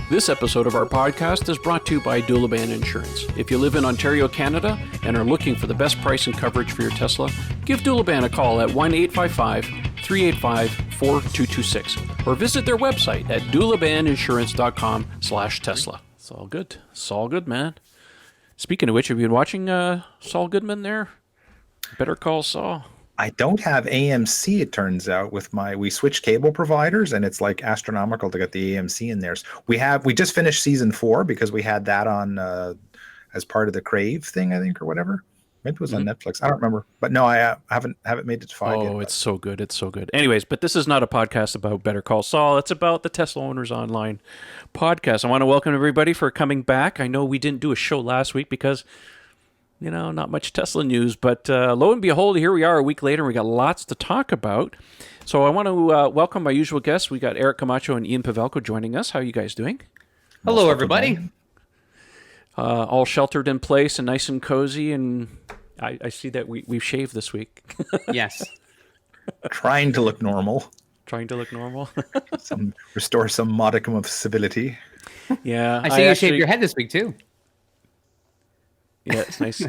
This episode of our podcast is brought to you by Doulaban Insurance. If you live in Ontario, Canada, and are looking for the best price and coverage for your Tesla, give Doulaban a call at 1-855-385-4226 or visit their website at doulabaninsurance.com/Tesla. It's all good. It's all good, man. Speaking of which, have you been watching Saul Goodman there? Better Call Saul. I don't have AMC, it turns out, with we switched cable providers, and it's like astronomical to get the AMC in there. So we just finished season 4 because we had that on as part of the Crave thing, I think, or whatever. Maybe it was on Netflix. I don't remember. But no, I haven't made it to 5 yet. Oh, it's so good. It's so good. Anyways, but this is not a podcast about Better Call Saul. It's about the Tesla Owners Online podcast. I want to welcome everybody for coming back. I know we didn't do a show last week because, not much Tesla news, but lo and behold, here we are a week later, and we got lots to talk about. So I want to welcome my usual guests. We got Eric Camacho and Ian Pavelko joining us. How are you guys doing? Hello, everybody. All sheltered in place and nice and cozy, and I see that we've shaved this week. Yes. Trying to look normal. Restore some modicum of civility. Yeah. I see you shaved your head this week, too. Yeah, it's nice.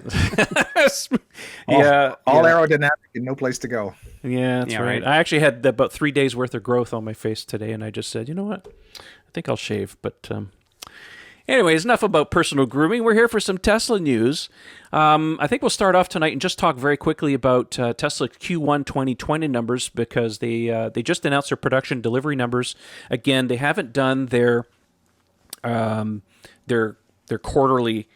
all aerodynamic and no place to go. Yeah, that's right. I actually had about 3 days worth of growth on my face today, and I just said, you know what? I think I'll shave. But anyways, enough about personal grooming. We're here for some Tesla news. I think we'll start off tonight and just talk very quickly about Tesla Q1 2020 numbers because they just announced their production delivery numbers. Again, they haven't done their quarterly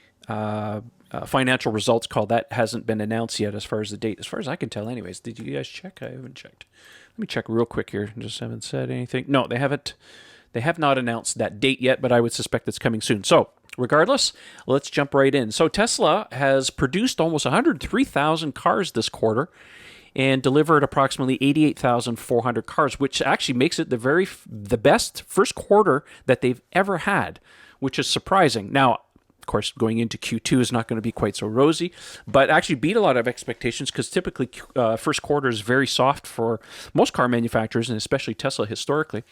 financial results call. That hasn't been announced yet as far as the date, as far as I can tell anyways. Did you guys check? I haven't checked. Let me check real quick here. Just haven't said anything. No, they haven't. They have not announced that date yet, but I would suspect it's coming soon. So regardless, let's jump right in. So Tesla has produced almost 103,000 cars this quarter and delivered approximately 88,400 cars, which actually makes it the best first quarter that they've ever had, which is surprising. Now, of course, going into Q2 is not going to be quite so rosy, but actually beat a lot of expectations because typically first quarter is very soft for most car manufacturers, and especially Tesla historically.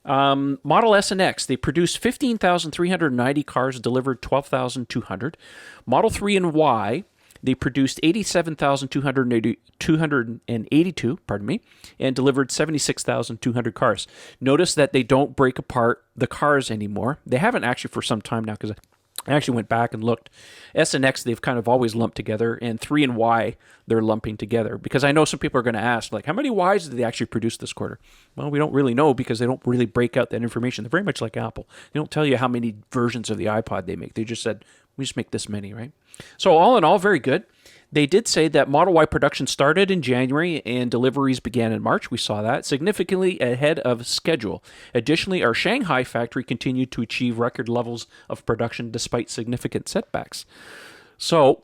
Model S and X, they produced 15,390 cars, delivered 12,200. Model 3 and Y, they produced 87,282, and delivered 76,200 cars. Notice that they don't break apart the cars anymore. They haven't actually for some time now because I actually went back and looked. S and X, they've kind of always lumped together, and 3 and Y, they're lumping together. Because I know some people are going to ask, like, how many Ys did they actually produce this quarter? Well, we don't really know because they don't really break out that information. They're very much like Apple. They don't tell you how many versions of the iPod they make. They just said, we just make this many, right? So all in all, very good. They did say that Model Y production started in January and deliveries began in March. We saw that, significantly ahead of schedule. Additionally, our Shanghai factory continued to achieve record levels of production despite significant setbacks. So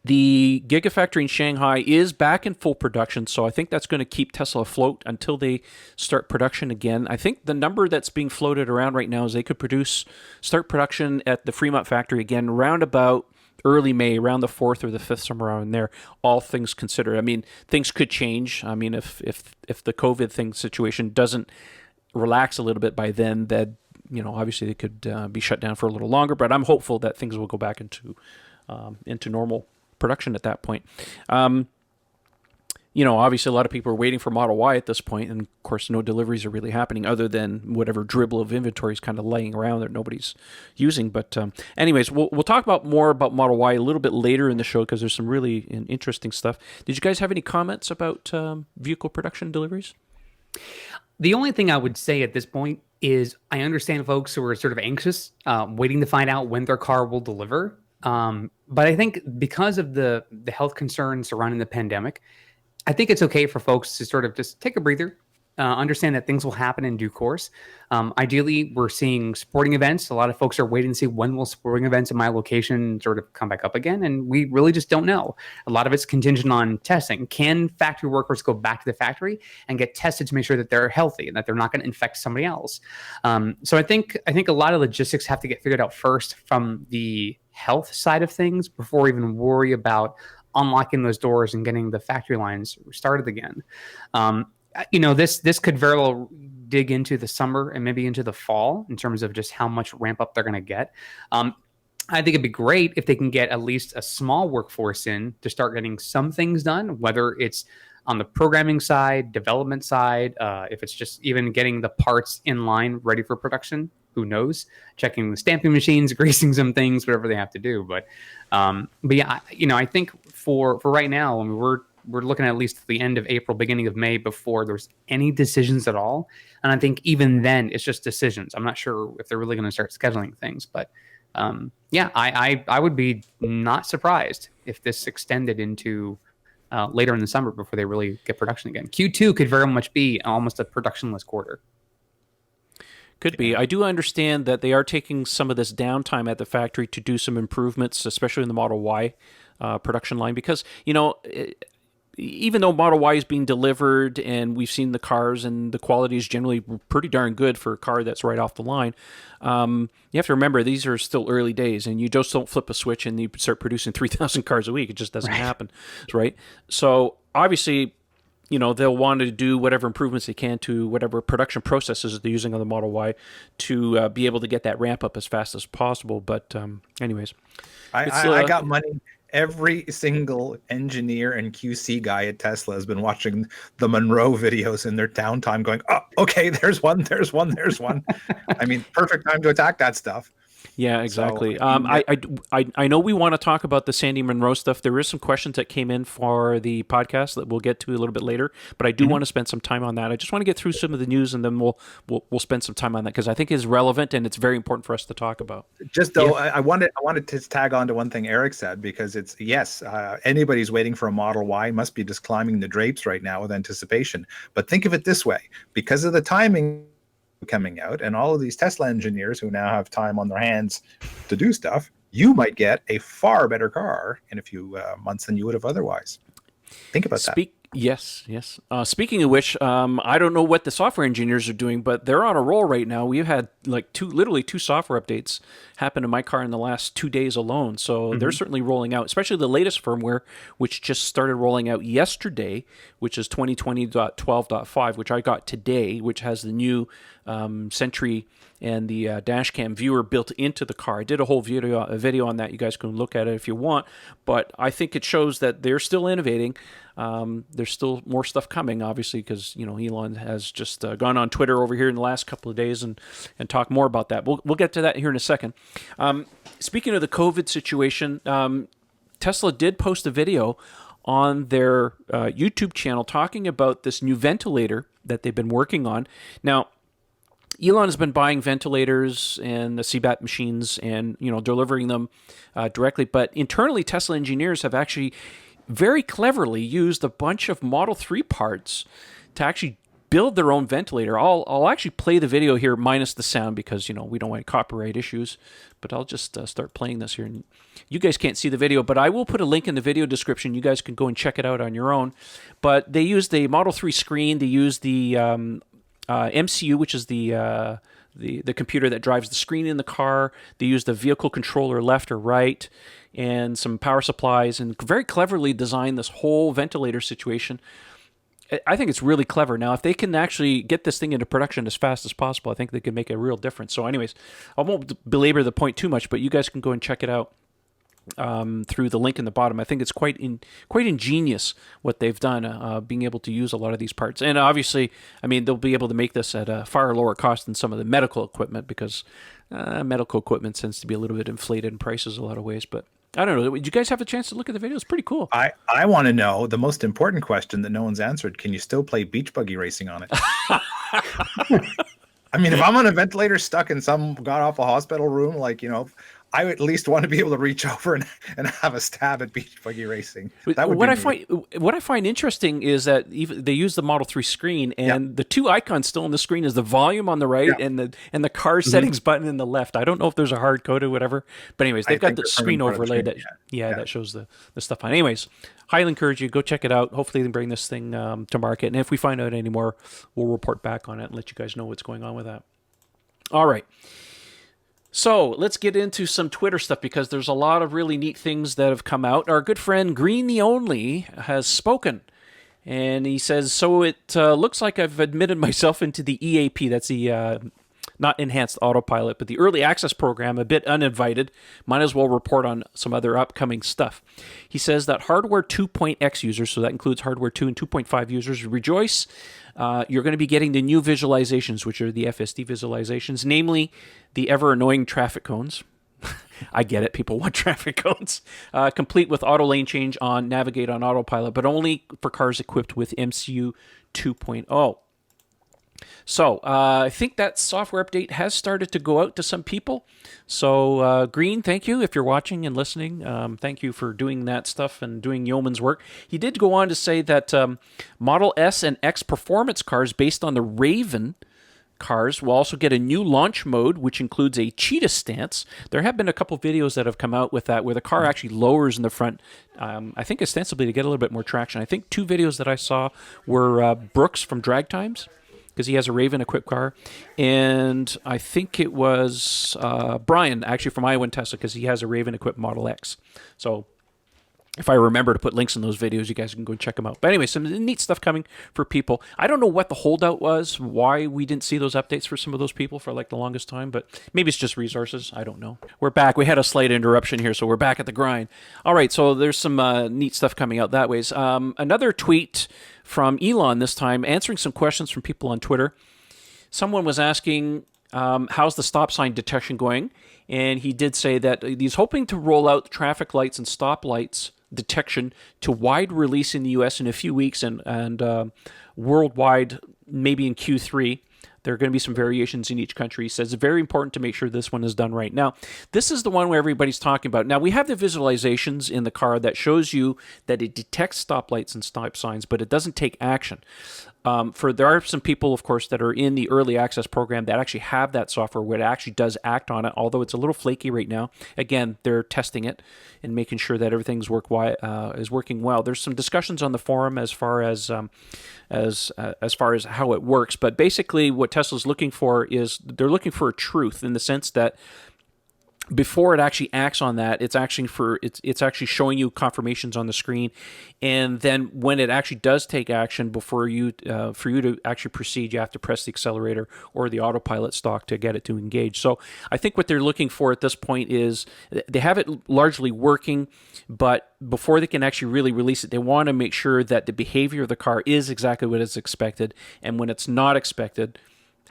the Gigafactory in Shanghai is back in full production, so I think that's going to keep Tesla afloat until they start production again. I think the number that's being floated around right now is they could start production at the Fremont factory again around about early May, around the 4th or the 5th, somewhere around there, all things considered. I mean, things could change. I mean, if the COVID situation doesn't relax a little bit by then, that, obviously they could be shut down for a little longer, but I'm hopeful that things will go back into normal production at that point. Obviously a lot of people are waiting for Model Y at this point, and of course no deliveries are really happening other than whatever dribble of inventory is kind of laying around that nobody's using. But anyways, we'll talk more about Model Y a little bit later in the show because there's some really interesting stuff. Did you guys have any comments about vehicle production deliveries? The only thing I would say at this point is I understand folks who are sort of anxious, waiting to find out when their car will deliver. But I think because of the health concerns surrounding the pandemic, I think it's okay for folks to sort of just take a breather, understand that things will happen in due course. Ideally, we're seeing sporting events. A lot of folks are waiting to see when will sporting events in my location sort of come back up again, and we really just don't know. A lot of it's contingent on testing. Can factory workers go back to the factory and get tested to make sure that they're healthy and that they're not going to infect somebody else? So I think a lot of logistics have to get figured out first from the health side of things before we even worry about unlocking those doors and getting the factory lines started again. This could very well dig into the summer and maybe into the fall in terms of just how much ramp up they're going to get. I think it'd be great if they can get at least a small workforce in to start getting some things done, whether it's on the programming side, development side, if it's just even getting the parts in line ready for production, who knows, checking the stamping machines, greasing some things, whatever they have to do. But yeah, I think for right now, I mean, we're looking at least the end of April, beginning of May before there's any decisions at all. And I think even then it's just decisions. I'm not sure if they're really going to start scheduling things, but yeah, I would be not surprised if this extended into later in the summer before they really get production again. Q2 could very much be almost a productionless quarter. Could be. I do understand that they are taking some of this downtime at the factory to do some improvements, especially in the Model Y production line, because, even though Model Y is being delivered and we've seen the cars and the quality is generally pretty darn good for a car that's right off the line, you have to remember these are still early days, and you just don't flip a switch and you start producing 3,000 cars a week. It just doesn't happen, right? So obviously, they'll want to do whatever improvements they can to whatever production processes they're using on the Model Y to be able to get that ramp up as fast as possible. But anyways. I got money. Every single engineer and QC guy at Tesla has been watching the Munro videos in their downtime going, oh, okay, there's one. I mean, perfect time to attack that stuff. Yeah, exactly. So, I know we want to talk about the Sandy Munro stuff. There is some questions that came in for the podcast that we'll get to a little bit later, but I do want to spend some time on that. I just want to get through some of the news, and then we'll spend some time on that because I think it's relevant and it's very important for us to talk about. Just though, I wanted to tag on to one thing Eric said, because it's anybody's waiting for a Model Y must be just climbing the drapes right now with anticipation. But think of it this way: because of the timing coming out and all of these Tesla engineers who now have time on their hands to do stuff, you might get a far better car in a few months than you would have otherwise. Think about that. Yes. Speaking of which, I don't know what the software engineers are doing, but they're on a roll right now. We've had literally two software updates happen to my car in the last 2 days alone. So they're certainly rolling out, especially the latest firmware, which just started rolling out yesterday, which is 2020.12.5, which I got today, which has the new Sentry and the dash cam viewer built into the car. I did a whole video on that. You guys can look at it if you want, but I think it shows that they're still innovating. There's still more stuff coming, obviously, because Elon has just gone on Twitter over here in the last couple of days and talk more about that. We'll get to that here in a second. Speaking of the COVID situation, Tesla did post a video on their YouTube channel talking about this new ventilator that they've been working on. Now, Elon has been buying ventilators and the CBAT machines and delivering them directly, but internally Tesla engineers have actually very cleverly used a bunch of Model 3 parts to actually build their own ventilator. I'll actually play the video here minus the sound because we don't want copyright issues, but I'll just start playing this here. And you guys can't see the video, but I will put a link in the video description. You guys can go and check it out on your own. But they used the Model 3 screen. They used the MCU, which is the computer that drives the screen in the car. They used the vehicle controller left or right and some power supplies and very cleverly designed this whole ventilator situation. I think it's really clever. Now, if they can actually get this thing into production as fast as possible, I think they can make a real difference. So anyways, I won't belabor the point too much, but you guys can go and check it out through the link in the bottom. I think it's quite ingenious what they've done, being able to use a lot of these parts. And obviously, I mean, they'll be able to make this at a far lower cost than some of the medical equipment because medical equipment tends to be a little bit inflated in prices a lot of ways. But I don't know. Did you guys have a chance to look at the video? It's pretty cool. I want to know the most important question that no one's answered. Can you still play beach buggy racing on it? I mean, if I'm on a ventilator stuck in some god-awful hospital room, I would at least want to be able to reach over and have a stab at beach buggy racing. That would what I find interesting is that they use the Model 3 screen, and the two icons still on the screen is the volume on the right and the car settings button in the left. I don't know if there's a hard code or whatever, but anyways, they've got the screen overlay that shows the stuff on. Anyways, highly encourage you, go check it out. Hopefully they can bring this thing to market, and if we find out any more, we'll report back on it and let you guys know what's going on with that. All right. So let's get into some Twitter stuff because there's a lot of really neat things that have come out. Our good friend Green the Only has spoken And he says, so it looks like I've admitted myself into the EAP. That's the not enhanced autopilot, but the early access program, a bit uninvited. Might as well report on some other upcoming stuff. He says that hardware 2.x users, so that includes hardware 2 and 2.5 users, rejoice. You're going to be getting the new visualizations, which are the FSD visualizations, namely the ever annoying traffic cones. I get it. People want traffic cones. Complete with auto lane change on Navigate on autopilot, but only for cars equipped with MCU 2.0. So I think that software update has started to go out to some people. So Green, thank you if you're watching and listening. Thank you for doing that stuff and doing yeoman's work. He did go on to say that Model S and X performance cars based on the Raven cars will also get a new launch mode, which includes a cheetah stance. There have been a couple videos that have come out with that, where the car actually lowers in the front, I think ostensibly to get a little bit more traction. I think 2 videos that I saw were Brooks from Drag Times, because he has a Raven-equipped car, and I think it was Brian, actually, from Iowa and Tesla, because he has a Raven-equipped Model X. So if I remember to put links in those videos, you guys can go and check them out. But anyway, some neat stuff coming for people. I don't know what the holdout was, why we didn't see those updates for some of those people for like the longest time, but maybe it's just resources. I don't know. We're back. We had a slight interruption here, so we're back at the grind. All right, so there's some neat stuff coming out that ways. Another tweet from Elon this time, answering some questions from people on Twitter. Someone was asking, how's the stop sign detection going? And he did say that he's hoping to roll out traffic lights and stoplights detection to wide release in the US in a few weeks and worldwide maybe in Q3. There are going to be some variations in each country. He says it's very important to make sure this one is done right. Now, this is the one where everybody's talking about. Now, we have the visualizations in the car that shows you that it detects stoplights and stop signs, but it doesn't take action. There are some people, of course, that are in the early access program that actually have that software where it actually does act on it, although it's a little flaky right now. Again, they're testing it and making sure that everything's is working well. There's some discussions on the forum as far as how it works, but basically what Tesla's looking for is they're looking for a truth in the sense that before it actually acts on that, it's actually showing you confirmations on the screen, and then when it actually does take action, before you for you to actually proceed, you have to press the accelerator or the autopilot stalk to get it to engage. So I think what they're looking for at this point is they have it largely working, but before they can actually really release it, they want to make sure that the behavior of the car is exactly what is expected, and when it's not expected,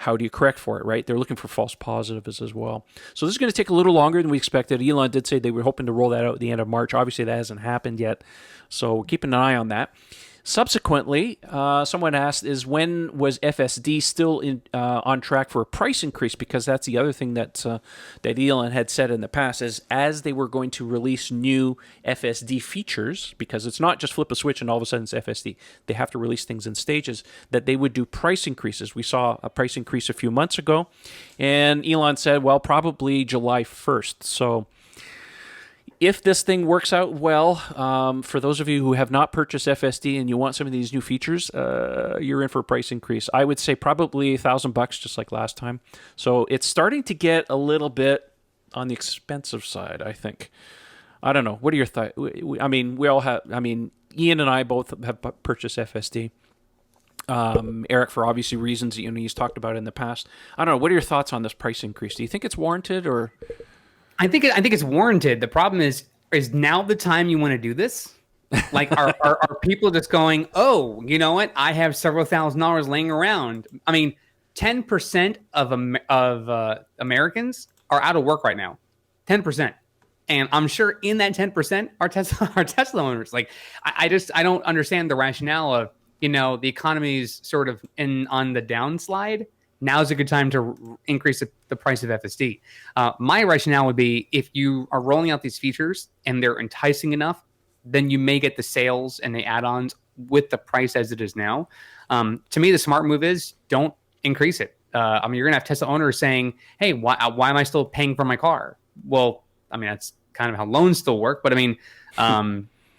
how do you correct for it, right? They're looking for false positives as well. So this is going to take a little longer than we expected. Elon did say they were hoping to roll that out at the end of March. Obviously, that hasn't happened yet, so keep an eye on that. Subsequently, someone asked, when was FSD still on track for a price increase? Because that's the other thing that Elon had said in the past, is as they were going to release new FSD features, because it's not just flip a switch and all of a sudden it's FSD. They have to release things in stages, that they would do price increases. We saw a price increase a few months ago, and Elon said, well, probably July 1st. So if this thing works out well, for those of you who have not purchased FSD and you want some of these new features, you're in for a price increase. I would say probably $1,000, just like last time. So it's starting to get a little bit on the expensive side, I think. I don't know. What are your thoughts? I mean, we all have. I mean, Ian and I both have purchased FSD. Eric, for obviously reasons that he's talked about in the past. I don't know. What are your thoughts on this price increase? Do you think it's warranted, or? I think it's warranted. The problem is now the time you want to do this? Like, are people just going, oh, you know what? I have several $1,000s laying around. I mean, 10% of Americans are out of work right now. 10%. And I'm sure in that 10% are Tesla owners. Like, I don't understand the rationale of, the economy's sort of on the downslide. Now's a good time to increase the price of FSD. My rationale would be, if you are rolling out these features and they're enticing enough, then you may get the sales and the add-ons with the price as it is now. To me, the smart move is don't increase it. You're going to have Tesla owners saying, hey, why am I still paying for my car? Well, that's kind of how loans still work. But to me,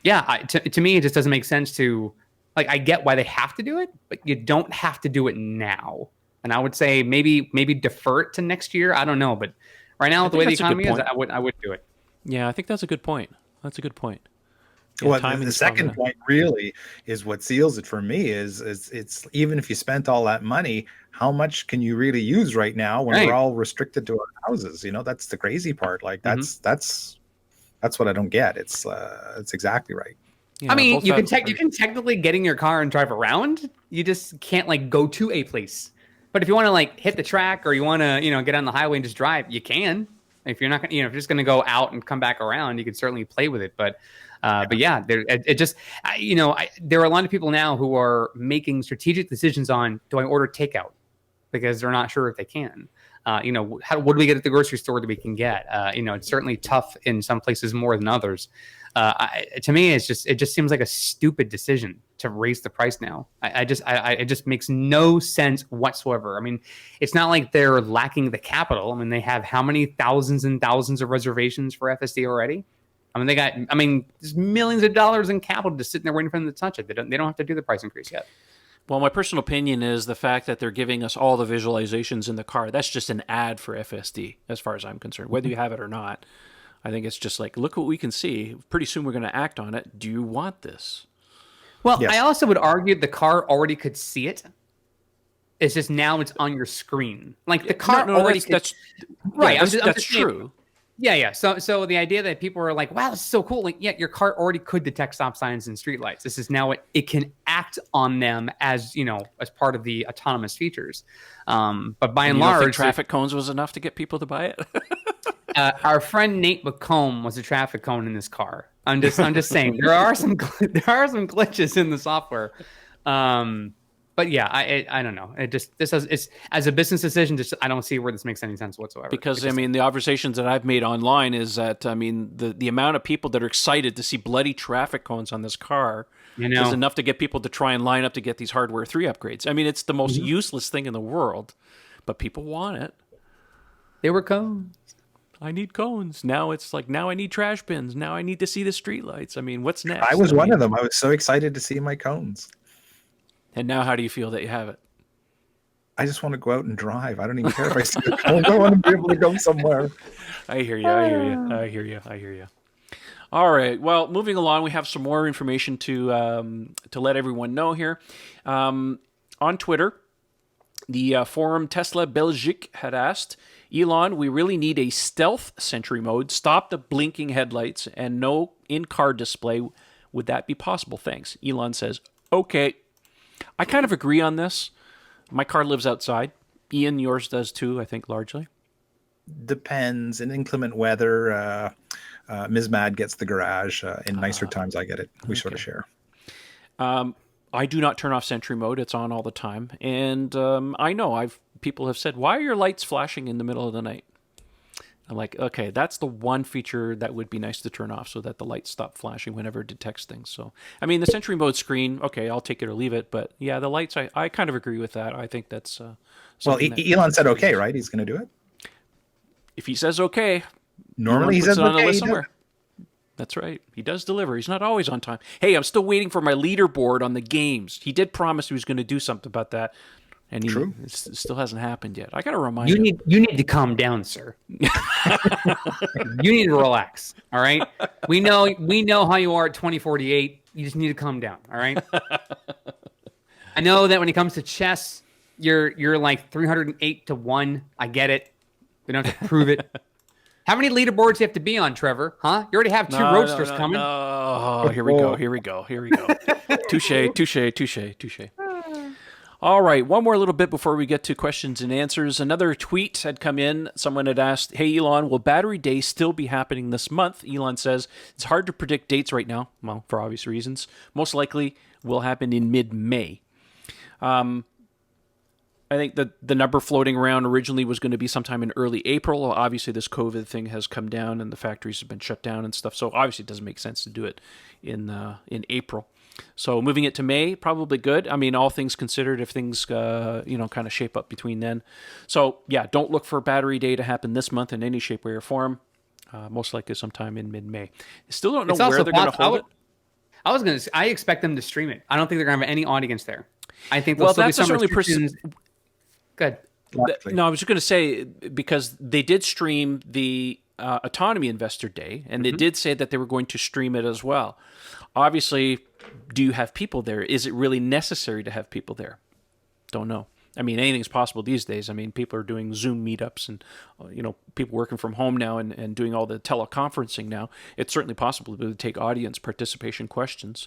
it just doesn't make sense to, I get why they have to do it, but you don't have to do it now. And I would say maybe defer it to next year. I don't know, but right now, the way the economy is, I would do it. Yeah, I think that's a good point. Well, the timing's second probably point really is what seals it for me is it's even if you spent all that money, how much can you really use right now when we're Right. all restricted to our houses? That's the crazy part. Like Mhm. that's what I don't get. It's exactly right. yeah, I mean, both you can that- you can technically get in your car and drive around. You just can't like go to a place. But if you want to like hit the track or you want to get on the highway and just drive, you can. If you're not gonna, if you're just going to go out and come back around, you can certainly play with it. But yeah, it just there are a lot of people now who are making strategic decisions on, do I order takeout, because they're not sure if they can. What do we get at the grocery store that we can get? It's certainly tough in some places more than others. To me, it just seems like a stupid decision to raise the price now. It just makes no sense whatsoever. I mean, it's not like they're lacking the capital. I mean, they have how many thousands and thousands of reservations for FSD already? I mean, there's millions of dollars in capital just sitting there waiting for them to touch it. They don't have to do the price increase yet. Well, my personal opinion is the fact that they're giving us all the visualizations in the car. That's just an ad for FSD, as far as I'm concerned, whether you have it or not. I think it's just like, look what we can see. Pretty soon we're going to act on it. Do you want this? Well, Yes. I also would argue the car already could see it. It's just now it's on your screen. Like the car already that's right. Yeah, I'm that's just saying- true. Yeah. So the idea that people are like, wow, this is so cool. Like, yeah, your car already could detect stop signs and streetlights. This is now it can act on them as as part of the autonomous features. But by and You don't think large, traffic cones was enough to get people to buy it? our friend Nate McComb was a traffic cone in this car. I'm just saying there are some glitches in the software. But yeah, I don't know. It's as a business decision. Just I don't see where this makes any sense whatsoever. Because I mean, the conversations that I've made online is that the amount of people that are excited to see bloody traffic cones on this car is enough to get people to try and line up to get these hardware 3 upgrades. I mean, it's the most useless thing in the world, but people want it. They were cones. I need cones. Now it's like, now I need trash bins. Now I need to see the streetlights. I mean, what's next? I was one of them. I was so excited to see my cones. And now how do you feel that you have it? I just want to go out and drive. I don't even care if I see the cones. I want to be able to go somewhere. I hear you. All right. Well, moving along, we have some more information to let everyone know here. On Twitter, the forum Tesla Belgique had asked, Elon, we really need a stealth Sentry mode. Stop the blinking headlights and no in-car display. Would that be possible? Thanks. Elon says, okay. I kind of agree on this. My car lives outside. Ian, yours does too, I think, largely. Depends. In inclement weather, Ms. Mad gets the garage. In nicer times, I get it. We sort of share. I do not turn off Sentry mode. It's on all the time. And I know people have said, why are your lights flashing in the middle of the night? I'm like, okay, that's the one feature that would be nice to turn off so that the lights stop flashing whenever it detects things. So, I mean, the Sentry mode screen, okay, I'll take it or leave it. But yeah, the lights, I kind of agree with that. I think that's Elon said okay, right? He's going to do it? If he says okay, Normally he puts says it on okay. a list somewhere. That's right. He does deliver. He's not always on time. Hey, I'm still waiting for my leaderboard on the games. He did promise he was going to do something about that. And it still hasn't happened yet. I got to remind him. You need to calm down, sir. You need to relax. All right. We know how you are at 2048. You just need to calm down. All right. I know that when it comes to chess, you're like 308-1. I get it. We don't have to prove it. How many leaderboards do you have to be on, Trevor? Huh? You already have two roadsters coming. Oh, here we go. Touche. All right, one more little bit before we get to questions and answers. Another tweet had come in. Someone had asked, hey, Elon, will Battery Day still be happening this month? Elon says, it's hard to predict dates right now. Well, for obvious reasons. Most likely will happen in mid-May. I think the number floating around originally was going to be sometime in early April. Obviously, this COVID thing has come down and the factories have been shut down and stuff. So obviously, it doesn't make sense to do it in April. So moving it to May, probably good. I mean, all things considered, if things kind of shape up between then. So yeah, don't look for Battery Day to happen this month in any shape, way, or form. Most likely sometime in mid-May. Still don't know where they're going to hold it. I expect them to stream it. I don't think they're going to have any audience there. I think there'll still be some restrictions. Good. No, I was just going to say, because they did stream the Autonomy Investor Day, and they did say that they were going to stream it as well. Obviously, do you have people there? Is it really necessary to have people there? Don't know. I mean, anything's possible these days. I mean, people are doing Zoom meetups and, people working from home now and doing all the teleconferencing now. It's certainly possible to take audience participation questions.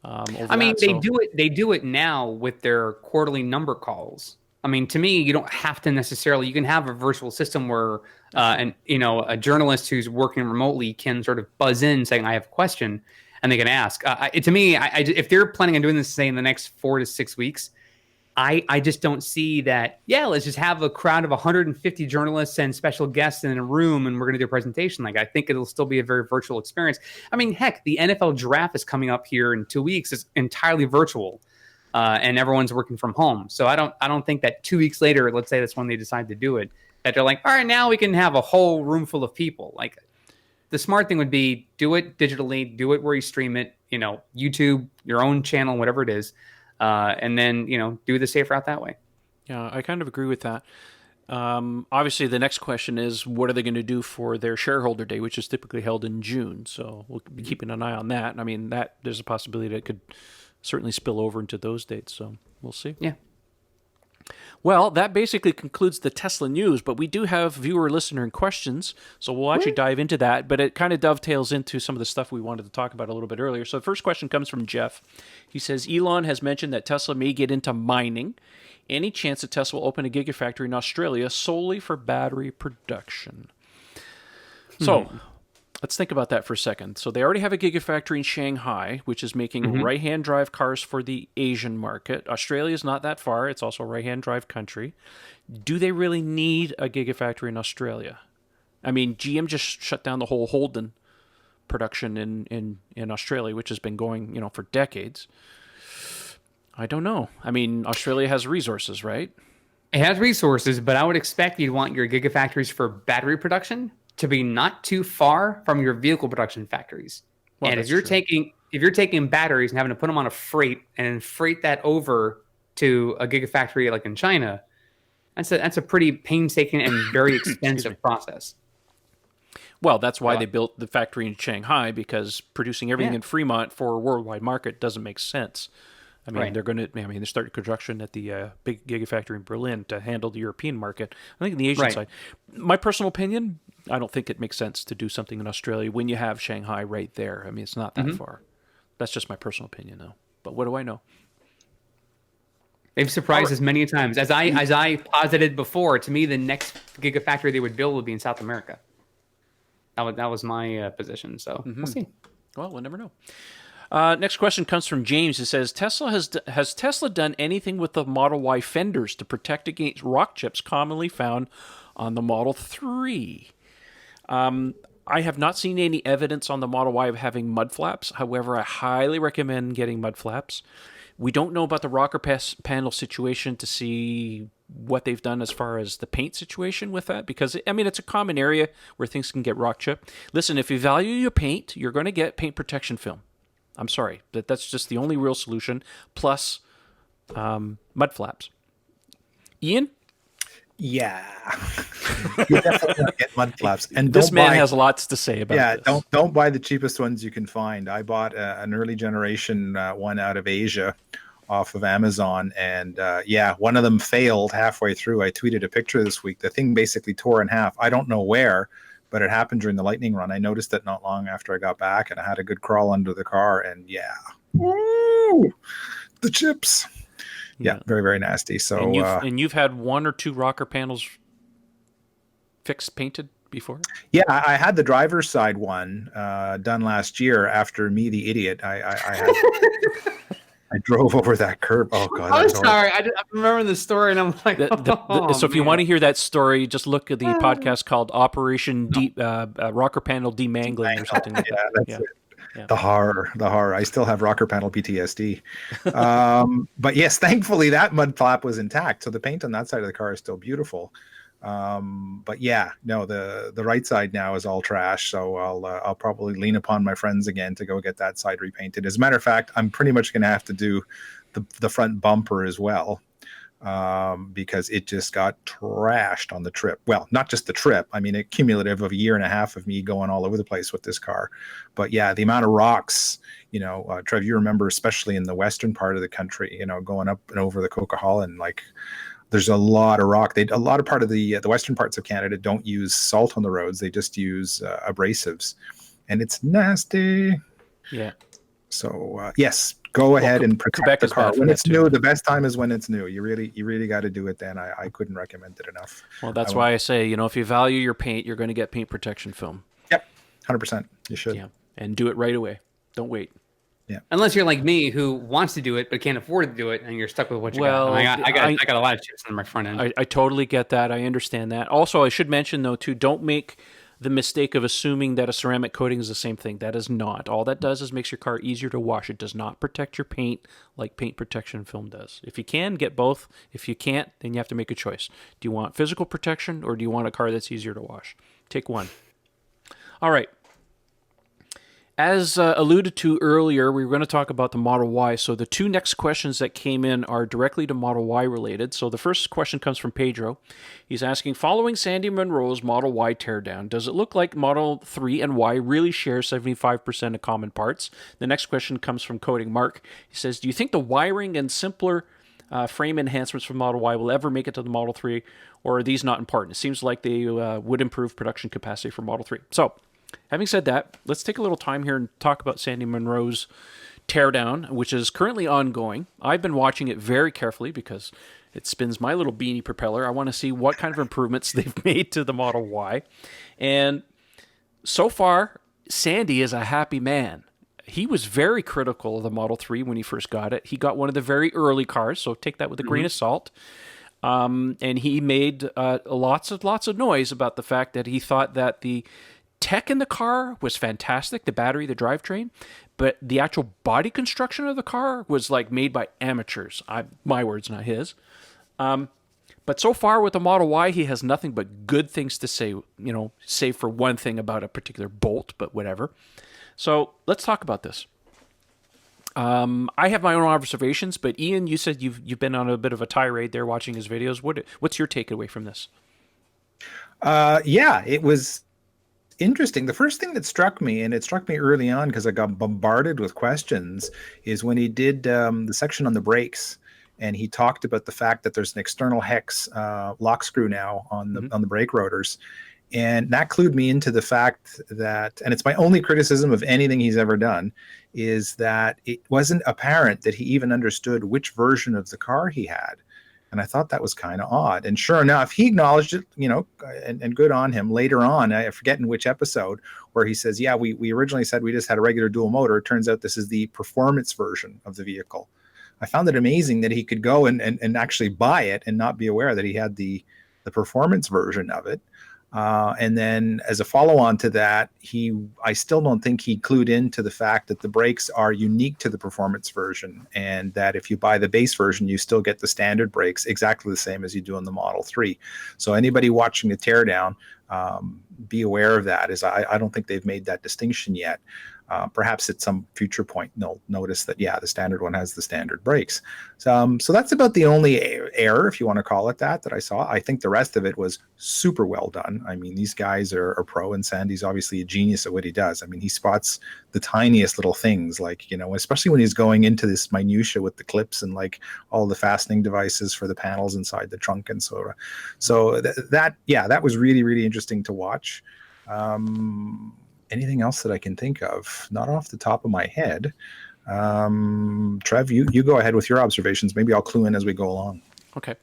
They do it now with their quarterly number calls. I mean, to me, you don't have to necessarily. You can have a virtual system where, a journalist who's working remotely can sort of buzz in saying, "I have a question," and they can ask. To me, if they're planning on doing this, say in the next 4 to 6 weeks, I just don't see that. Yeah, let's just have a crowd of 150 journalists and special guests in a room, and we're going to do a presentation. Like, I think it'll still be a very virtual experience. I mean, heck, the NFL draft is coming up here in 2 weeks. It's entirely virtual, and everyone's working from home. So I don't think that 2 weeks later, let's say that's when they decide to do it, that they're like, all right, now we can have a whole room full of people. Like, the smart thing would be do it digitally, do it where you stream it, YouTube, your own channel, whatever it is. And then, do the safe route that way. Yeah, I kind of agree with that. Obviously, the next question is, what are they going to do for their shareholder day, which is typically held in June? So we'll be keeping an eye on that. I mean, there's a possibility that it could certainly spill over into those dates. So we'll see. Yeah. Well, that basically concludes the Tesla news, but we do have viewer-listener and questions, so we'll actually dive into that, but it kind of dovetails into some of the stuff we wanted to talk about a little bit earlier. So the first question comes from Jeff. He says, Elon has mentioned that Tesla may get into mining. Any chance that Tesla will open a gigafactory in Australia solely for battery production? So let's think about that for a second. So they already have a gigafactory in Shanghai, which is making right-hand drive cars for the Asian market. Australia is not that far. It's also a right-hand drive country. Do they really need a gigafactory in Australia? I mean, GM just shut down the whole Holden production in Australia, which has been going, for decades. I don't know. I mean, Australia has resources, right? It has resources, but I would expect you'd want your gigafactories for battery production to be not too far from your vehicle production factories. Well, and if you're taking batteries and having to put them on a freight and freight that over to a gigafactory like in China, that's a pretty painstaking and very expensive process. Well, that's why they built the factory in Shanghai, because producing everything in Fremont for a worldwide market doesn't make sense. I mean, they're starting construction at the big gigafactory in Berlin to handle the European market. I think in the Asian side, my personal opinion, I don't think it makes sense to do something in Australia when you have Shanghai right there. I mean, it's not that far. That's just my personal opinion, though. But what do I know? They've surprised us many times. As I posited before, to me, the next gigafactory they would build would be in South America. That was my position. So we'll see. Well, we'll never know. Next question comes from James. It says, has Tesla done anything with the Model Y fenders to protect against rock chips commonly found on the Model 3? I have not seen any evidence on the Model Y of having mud flaps. However, I highly recommend getting mud flaps. We don't know about the rocker panel situation to see what they've done as far as the paint situation with that, because, I mean, it's a common area where things can get rock chipped. Listen, if you value your paint, you're going to get paint protection film. I'm sorry, that's just the only real solution, plus mud flaps. Ian? Yeah. You definitely want to get mud flaps. And this man has lots to say about this. Don't buy the cheapest ones you can find. I bought an early generation one out of Asia off of Amazon, and one of them failed halfway through. I tweeted a picture this week. The thing basically tore in half. I don't know where, but it happened during the lightning run. I noticed it not long after I got back, and I had a good crawl under the car, and woo, the chips. Yeah, very, very nasty. So, and you've had one or two rocker panels painted before? Yeah, I had the driver's side one done last year. After me, the idiot, I drove over that curb. Oh God! I'm sorry. I'm remembering the story, and I'm like, so if you want to hear that story, just look at the podcast called Operation Rocker Panel Demangling or something like that. That's it. Yeah. The horror. I still have rocker panel PTSD. But yes, thankfully that mud flap was intact. So the paint on that side of the car is still beautiful. But yeah, no, the right side now is all trash. So I'll probably lean upon my friends again to go get that side repainted. As a matter of fact, I'm pretty much going to have to do the front bumper as well. because it just got trashed on the trip. Well, not just the trip. I mean, a cumulative of a year and a half of me going all over the place with this car. But yeah, the amount of rocks, Trev, you remember, especially in the western part of the country, going up and over the Coquihalla, like there's a lot of rock. A lot of part of the western parts of Canada don't use salt on the roads. They just use abrasives, and it's nasty. Yeah. So yes, go ahead and protect Quebec the is car bad for when that it's too. new. The best time is when it's new. You really got to do it then. I couldn't recommend it enough. Well, that's why I say, if you value your paint, you're going to get paint protection film. Yep, 100%. You should. Yeah, and do it right away. Don't wait. Yeah. Unless you're like me, who wants to do it but can't afford to do it, and you're stuck with what you Well, got. I got a lot of chips on my front end. I totally get that. I understand that. Also, I should mention though too, don't make the mistake of assuming that a ceramic coating is the same thing. That is not. All that does is makes your car easier to wash. It does not protect your paint like paint protection film does. If you can, get both. If you can't, then you have to make a choice. Do you want physical protection or do you want a car that's easier to wash? Take one. All right. As alluded to earlier, we were going to talk about the Model Y. So the two next questions that came in are directly to Model Y related. So the first question comes from Pedro. He's asking, following Sandy Munro's Model Y teardown, does it look like Model 3 and Y really share 75% of common parts? The next question comes from Coding Mark. He says, do you think the wiring and simpler frame enhancements from Model Y will ever make it to the Model 3, or are these not important? It seems like they would improve production capacity for Model 3. So, having said that, let's take a little time here and talk about Sandy Munro's teardown, which is currently ongoing. I've been watching it very carefully because it spins my little beanie propeller. I want to see what kind of improvements they've made to the Model Y. And so far, Sandy is a happy man. He was very critical of the Model 3 when he first got it. He got one of the very early cars, so take that with a grain of salt. And he made lots of noise about the fact that he thought that the tech in the car was fantastic, the battery, the drivetrain, but the actual body construction of the car was like made by amateurs. My words, not his. But so far with the Model Y, he has nothing but good things to say, save for one thing about a particular bolt, but whatever. So let's talk about this. I have my own observations, but Ian, you said you've been on a bit of a tirade there watching his videos. What's your takeaway from this? Yeah, it was interesting. The first thing that struck me, and it struck me early on because I got bombarded with questions, is when he did the section on the brakes, and he talked about the fact that there's an external hex lock screw now on the brake rotors, and that clued me into the fact that, and it's my only criticism of anything he's ever done, is that it wasn't apparent that he even understood which version of the car he had. And I thought that was kind of odd. And sure enough, he acknowledged it, and good on him later on. I forget in which episode, where he says, yeah, we originally said we just had a regular dual motor. It turns out this is the performance version of the vehicle. I found it amazing that he could go and actually buy it and not be aware that he had the performance version of it. And then as a follow-on to that, I still don't think he clued into the fact that the brakes are unique to the performance version, and that if you buy the base version, you still get the standard brakes exactly the same as you do in the Model 3. So anybody watching the teardown, be aware of that, as I don't think they've made that distinction yet. Perhaps at some future point they'll notice that, yeah, the standard one has the standard brakes. So that's about the only error, if you want to call it that I saw. I think the rest of it was super well done. I mean, these guys are pro, and Sandy's obviously a genius at what he does. I mean, he spots the tiniest little things, like, especially when he's going into this minutia with the clips and like all the fastening devices for the panels inside the trunk and so that was really, really interesting to watch. Anything else that I can think of? Not off the top of my head. Trev, you go ahead with your observations. Maybe I'll clue in as we go along. Okay.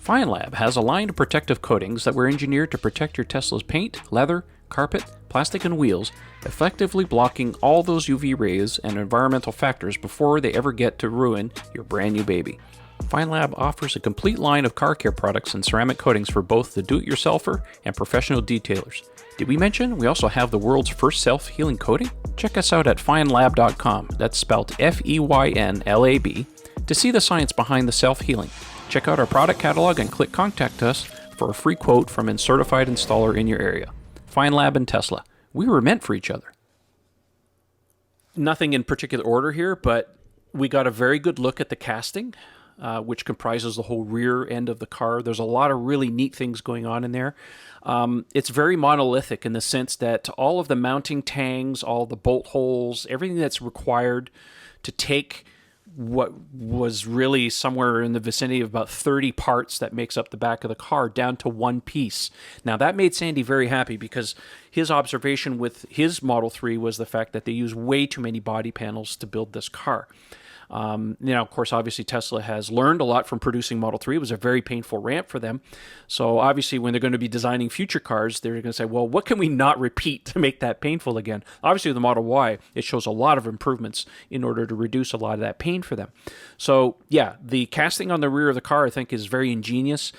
FineLab has a line of protective coatings that were engineered to protect your Tesla's paint, leather, carpet, plastic, and wheels, effectively blocking all those UV rays and environmental factors before they ever get to ruin your brand new baby. FineLab offers a complete line of car care products and ceramic coatings for both the do-it-yourselfer and professional detailers. Did we mention we also have the world's first self-healing coating? Check us out at finelab.com, that's spelled FEYNLAB, to see the science behind the self-healing. Check out our product catalog and click Contact Us for a free quote from a certified installer in your area. FineLab and Tesla, we were meant for each other. Nothing in particular order here, but we got a very good look at the casting. which comprises the whole rear end of the car. There's a lot of really neat things going on in there. It's very monolithic in the sense that all of the mounting tangs, all the bolt holes, everything that's required to take what was really somewhere in the vicinity of about 30 parts that makes up the back of the car down to one piece. Now, that made Sandy very happy because his observation with his Model 3 was the fact that they use way too many body panels to build this car. Of course, obviously Tesla has learned a lot from producing Model 3. It was a very painful ramp for them. So obviously when they're going to be designing future cars, they're going to say, well, what can we not repeat to make that painful again? Obviously with the Model Y, it shows a lot of improvements in order to reduce a lot of that pain for them. So yeah, the casting on the rear of the car, I think, is very ingenious.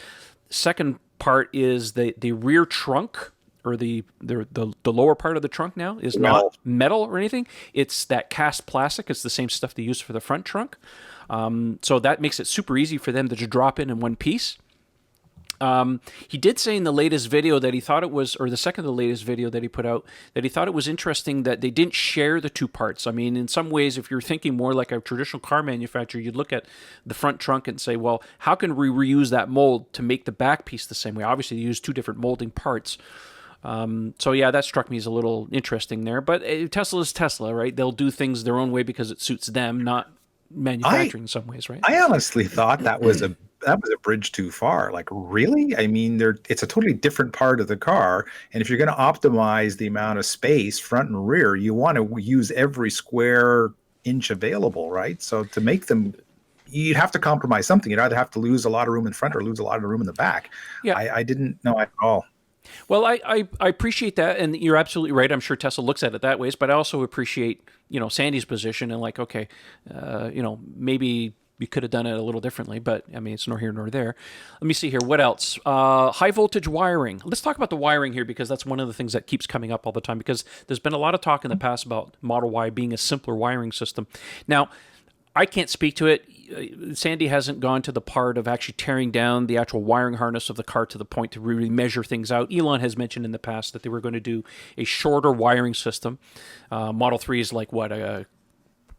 Second part is the rear trunk, or the lower part of the trunk now is not metal or anything. It's that cast plastic. It's the same stuff they use for the front trunk. So that makes it super easy for them to just drop in one piece. He did say in the latest video that he thought it was, or the second to the latest video that he put out, that he thought it was interesting that they didn't share the two parts. I mean, in some ways, if you're thinking more like a traditional car manufacturer, you'd look at the front trunk and say, well, how can we reuse that mold to make the back piece the same way? Obviously, they use two different molding parts. So yeah, that struck me as a little interesting there. But Tesla is Tesla, right? They'll do things their own way because it suits them, not manufacturing in some ways, right? I honestly thought that was a bridge too far. Like, really? I mean, it's a totally different part of the car, and if you're going to optimize the amount of space front and rear, you want to use every square inch available, right? So to make them, you'd have to compromise something. You'd either have to lose a lot of room in front or lose a lot of room in the back. Yeah, I didn't know at all. Well, I appreciate that, and you're absolutely right. I'm sure Tesla looks at it that way, but I also appreciate, Sandy's position and like, okay, maybe you could have done it a little differently, but I mean, it's nor here nor there. Let me see here. What else? High voltage wiring. Let's talk about the wiring here because that's one of the things that keeps coming up all the time because there's been a lot of talk in the past about Model Y being a simpler wiring system. Now, I can't speak to it. Sandy hasn't gone to the part of actually tearing down the actual wiring harness of the car to the point to really measure things out. Elon has mentioned in the past that they were going to do a shorter wiring system. Model 3 is like, a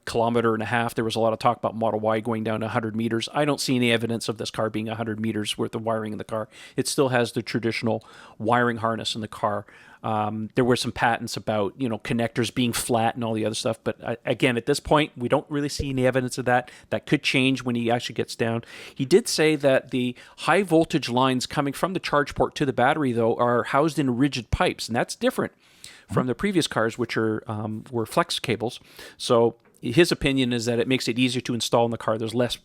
kilometer and a half. There was a lot of talk about Model Y going down to 100 meters. I don't see any evidence of this car being 100 meters worth of wiring in the car. It still has the traditional wiring harness in the car. There were some patents about, connectors being flat and all the other stuff. But again, at this point, we don't really see any evidence of that. That could change when he actually gets down. He did say that the high voltage lines coming from the charge port to the battery, though, are housed in rigid pipes. And that's different from the previous cars, which were flex cables. So his opinion is that it makes it easier to install in the car. There's less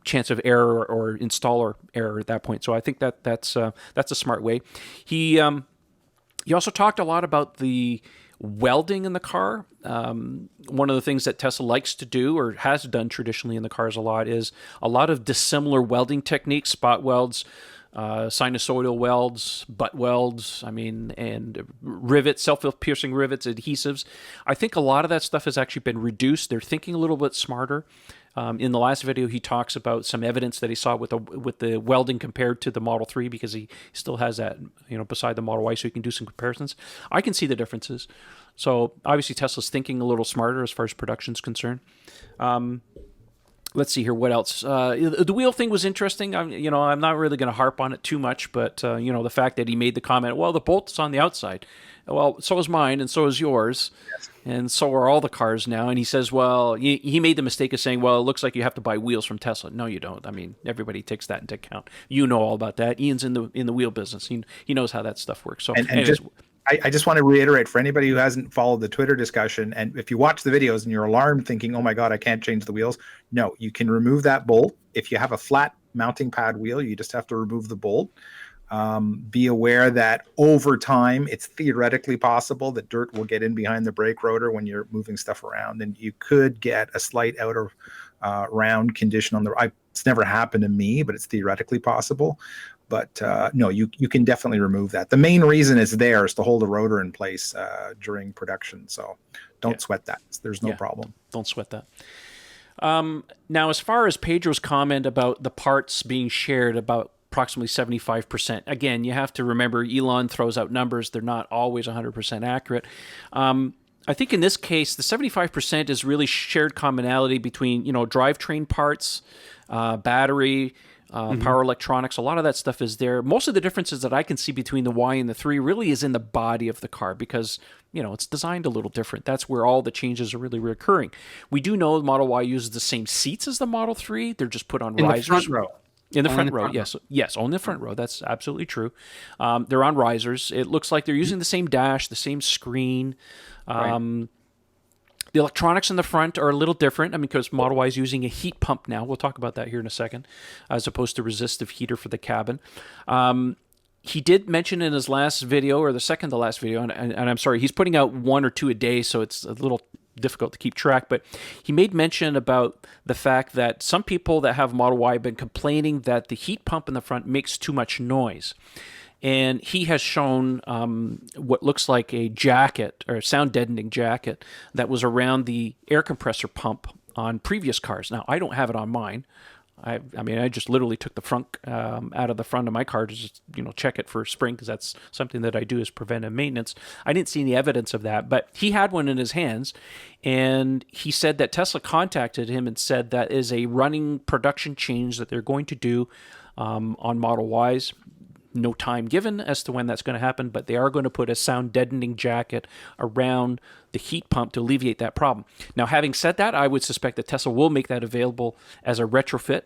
chance of error or installer error at that point. So I think that's a smart way. He also talked a lot about the welding in the car. One of the things that Tesla likes to do or has done traditionally in the cars a lot is a lot of dissimilar welding techniques, spot welds, sinusoidal welds, butt welds, and rivets, self-piercing rivets, adhesives. I think a lot of that stuff has actually been reduced. They're thinking a little bit smarter. In the last video, he talks about some evidence that he saw with the welding compared to the Model 3 because he still has that, beside the Model Y, so he can do some comparisons. I can see the differences. So obviously Tesla's thinking a little smarter as far as production's concerned. Let's see here. What else? The wheel thing was interesting. I'm not really going to harp on it too much, but the fact that he made the comment, well, the bolt is on the outside. Well, so is mine, and so is yours, and so are all the cars now. And he says, well, he made the mistake of saying, well, it looks like you have to buy wheels from Tesla. No, you don't. I mean, everybody takes that into account. You know all about that. Ian's in the wheel business. He knows how that stuff works. So, anyways, I just want to reiterate for anybody who hasn't followed the Twitter discussion, and if you watch the videos and you're alarmed thinking, oh my God, I can't change the wheels. No, you can remove that bolt. If you have a flat mounting pad wheel, you just have to remove the bolt. Be aware that over time, it's theoretically possible that dirt will get in behind the brake rotor when you're moving stuff around, and you could get a slight outer round condition on the. It's never happened to me, but it's theoretically possible. But no, you can definitely remove that. The main reason is to hold the rotor in place during production. So don't sweat that. There's no problem. Don't sweat that. Now, as far as Pedro's comment about the parts being shared, about approximately 75%. Again, you have to remember Elon throws out numbers. They're not always 100% accurate. I think in this case, the 75% is really shared commonality between, drivetrain parts, battery, power electronics. A lot of that stuff is there. Most of the differences that I can see between the Y and the 3 really is in the body of the car because, it's designed a little different. That's where all the changes are really recurring. We do know the Model Y uses the same seats as the Model 3. They're just put on risers. The front row. In the front row, yes. Yes, on the front row. That's absolutely true. They're on risers. It looks like they're using the same dash, the same screen. Right. The electronics in the front are a little different. Because Model Y is using a heat pump now. We'll talk about that here in a second, as opposed to resistive heater for the cabin. He did mention in his last video, or the second to last video, and I'm sorry, he's putting out 1 or 2 a day, so it's a little difficult to keep track, but he made mention about the fact that some people that have Model Y have been complaining that the heat pump in the front makes too much noise. And he has shown what looks like a jacket, or a sound deadening jacket, that was around the air compressor pump on previous cars. Now, I don't have it on mine. I just literally took the front out of the front of my car to just, check it for spring, because that's something that I do as preventive maintenance. I didn't see any evidence of that, but he had one in his hands, and he said that Tesla contacted him and said that is a running production change that they're going to do on Model Ys. No time given as to when that's going to happen, but they are going to put a sound deadening jacket around the heat pump to alleviate that problem. Now, having said that, I would suspect that Tesla will make that available as a retrofit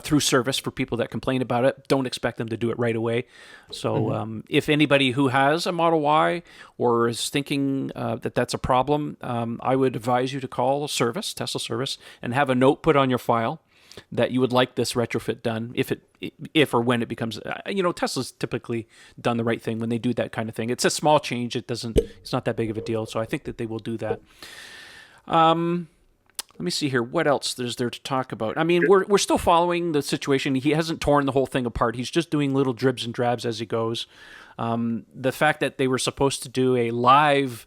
through service for people that complain about it. Don't expect them to do it right away. So if anybody who has a Model Y or is thinking that that's a problem, I would advise you to call service, Tesla service, and have a note put on your file that you would like this retrofit done if or when it becomes, Tesla's typically done the right thing when they do that kind of thing. It's a small change. It's not that big of a deal. So I think that they will do that. Let me see here. What else is there to talk about? We're still following the situation. He hasn't torn the whole thing apart. He's just doing little dribs and drabs as he goes. The fact that they were supposed to do a live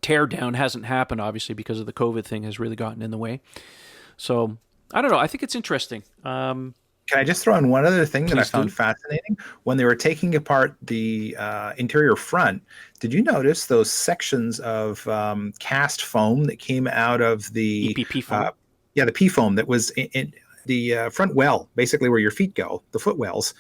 teardown hasn't happened, obviously, because of the COVID thing has really gotten in the way. So I don't know. I think it's interesting. Can I just throw in one other thing that I found fascinating? When they were taking apart the interior front, did you notice those sections of cast foam that came out of the EPP foam? The P foam that was in the front well, basically where your feet go, the foot wells.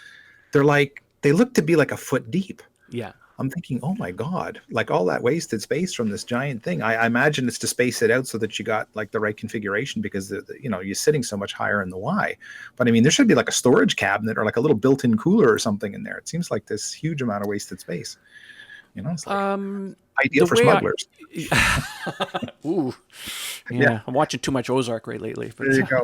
They look to be like a foot deep. Yeah. I'm thinking, oh my God, like all that wasted space from this giant thing. I imagine it's to space it out so that you got like the right configuration, because you're sitting so much higher in the Y. But there should be like a storage cabinet or like a little built-in cooler or something in there. It seems like this huge amount of wasted space. It's like ideal for smugglers. Ooh, yeah. I'm watching too much Ozark lately. But, there you go.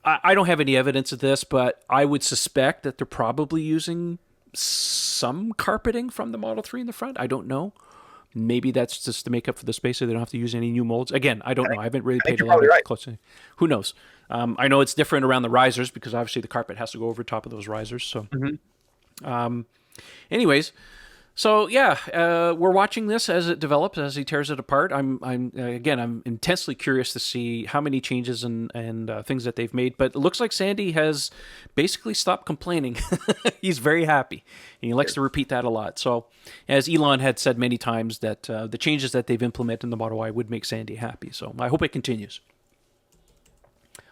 I don't have any evidence of this, but I would suspect that they're probably using some carpeting from the Model 3 in the front. I don't know. Maybe that's just to make up for the space so they don't have to use any new molds. Again, I don't know. I haven't really paid a lot of close. Who knows? I know it's different around the risers because obviously the carpet has to go over top of those risers. So, anyways, so yeah, we're watching this as it develops, as he tears it apart. I'm intensely curious to see how many changes and things that they've made. But it looks like Sandy has basically stopped complaining. He's very happy, and he likes to repeat that a lot. So, as Elon had said many times, that the changes that they've implemented in the Model Y would make Sandy happy. So I hope it continues.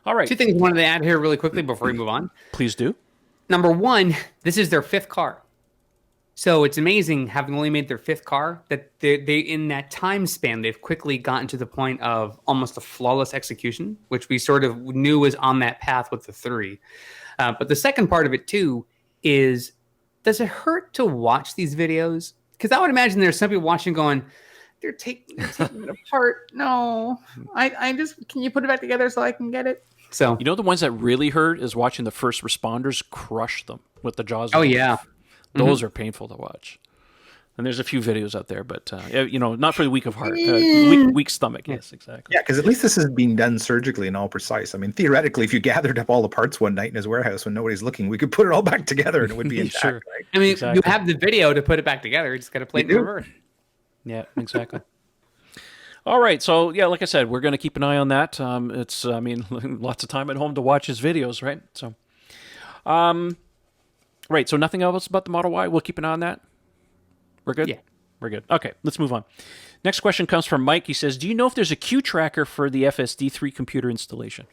All right. 2 things I wanted to add here really quickly before we move on. Please do. Number 1, this is their 5th car. So it's amazing, having only made their 5th car, that they in that time span, they've quickly gotten to the point of almost a flawless execution, which we sort of knew was on that path with the 3. But the second part of it, too, is, does it hurt to watch these videos? Because I would imagine there's some people watching going, they're taking it apart. No, I just, can you put it back together so I can get it? So the ones that really hurt is watching the first responders crush them with the jaws. Oh, yeah. Those are painful to watch. And there's a few videos out there, but, not for the weak of heart. Weak stomach, yes, exactly. Yeah, because at least this is being done surgically and all precise. Theoretically, if you gathered up all the parts one night in his warehouse when nobody's looking, we could put it all back together and it would be intact. Sure. Right? Exactly. You have the video to put it back together. You just got to play it in reverse. Yeah, exactly. All right, so yeah, like I said, we're going to keep an eye on that. It's, lots of time at home to watch his videos, right? So, right, so nothing else about the Model Y. We'll keep an eye on that. We're good? Yeah. we're good. Okay, let's move on. Next question comes from Mike. He says, do you know if there's a Q tracker for the FSD3 computer installation?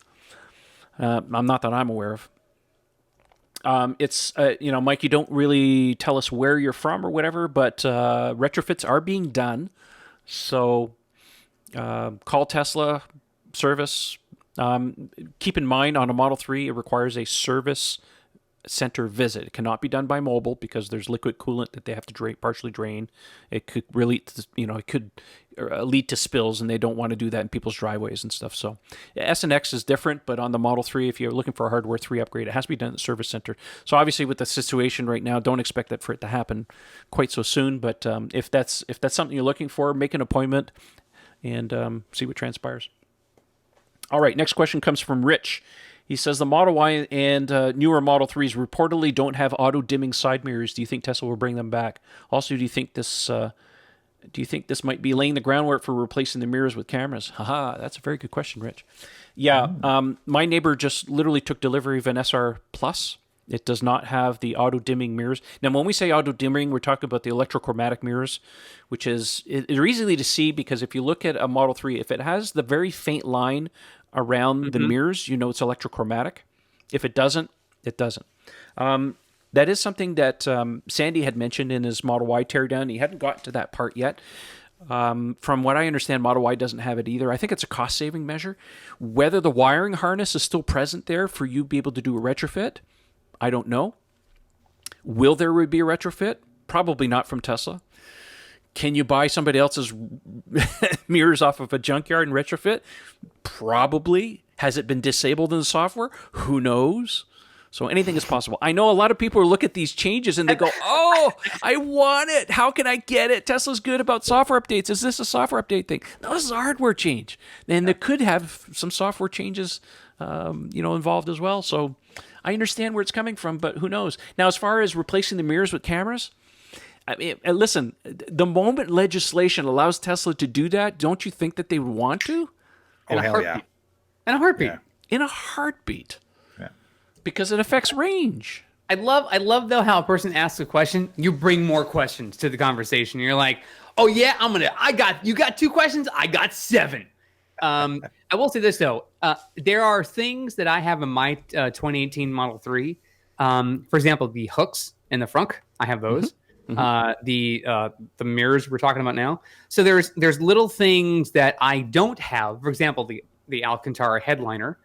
I'm not that I'm aware of. It's, Mike, you don't really tell us where you're from or whatever, but retrofits are being done. So call Tesla service. Keep in mind, on a Model 3, it requires a service center visit. It cannot be done by mobile because there's liquid coolant that they have to partially drain. It could really, lead to spills, and they don't want to do that in people's driveways and stuff. So S and X is different, but on the Model 3, if you're looking for a hardware 3 upgrade, it has to be done at the service center. So obviously, with the situation right now, don't expect that for it to happen quite so soon. But if that's something you're looking for, make an appointment and see what transpires. All right, next question comes from Rich. He says the Model Y and newer Model 3s reportedly don't have auto-dimming side mirrors. Do you think Tesla will bring them back? Also, do you think this might be laying the groundwork for replacing the mirrors with cameras? Haha, that's a very good question, Rich. Yeah, my neighbor just literally took delivery of an SR Plus. It does not have the auto-dimming mirrors. Now, when we say auto-dimming, we're talking about the electrochromatic mirrors, which is they're easily to see because if you look at a Model 3, if it has the very faint line around the mirrors, you know it's electrochromatic. If it doesn't, it doesn't. That is something that Sandy had mentioned in his Model Y teardown. He hadn't gotten to that part yet. From what I understand, Model Y doesn't have it either. I think it's a cost-saving measure. Whether the wiring harness is still present there for you to be able to do a retrofit, I don't know. Will there be a retrofit? Probably not from Tesla. Can you buy somebody else's mirrors off of a junkyard and retrofit? Probably. Has it been disabled in the software? Who knows? So anything is possible. I know a lot of people look at these changes and they go, oh, I want it. How can I get it? Tesla's good about software updates. Is this a software update thing? No, this is a hardware change. And there could have some software changes involved as well. So I understand where it's coming from, but who knows? Now, as far as replacing the mirrors with cameras, I mean, listen, the moment legislation allows Tesla to do that, don't you think that they would want to? Oh, hell yeah. In a heartbeat. Yeah. In a heartbeat. Yeah. Because it affects range. I love though how a person asks a question, you bring more questions to the conversation. You're like, oh yeah, you got 2 questions, I got 7. I will say this though, there are things that I have in my 2018 Model 3. For example, the hooks in the front, I have those. The mirrors we're talking about now. So there's little things that I don't have. For example, the Alcantara headliner.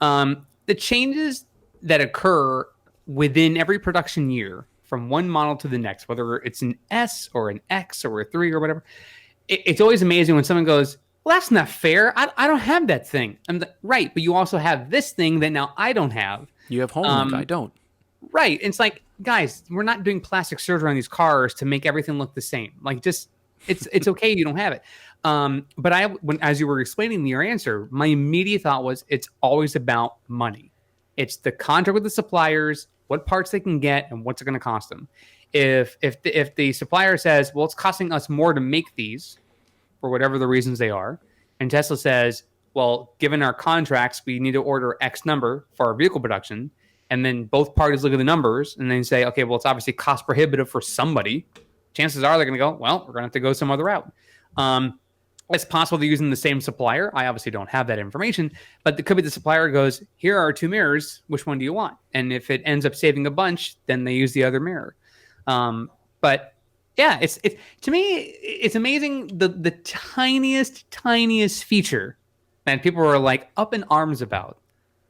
The changes that occur within every production year from one model to the next, whether it's an S or an X or a 3 or whatever, it's always amazing when someone goes, well, that's not fair. I don't have that thing. I'm like, right, but you also have this thing that now I don't have. You have home, I don't. Right. It's like, guys, we're not doing plastic surgery on these cars to make everything look the same. Like, just it's okay you don't have it. But as you were explaining your answer, my immediate thought was it's always about money. It's the contract with the suppliers, what parts they can get, and what's it going to cost them. If the supplier says, well, it's costing us more to make these for whatever the reasons they are, and Tesla says, well, given our contracts, we need to order X number for our vehicle production. And then both parties look at the numbers and then say, okay, well, it's obviously cost prohibitive for somebody. Chances are they're going to go, well, we're going to have to go some other route. It's possible they're using the same supplier. I obviously don't have that information, but it could be the supplier goes, here are 2 mirrors. Which one do you want? And if it ends up saving a bunch, then they use the other mirror. But yeah, it's to me, it's amazing the tiniest feature that people are like up in arms about.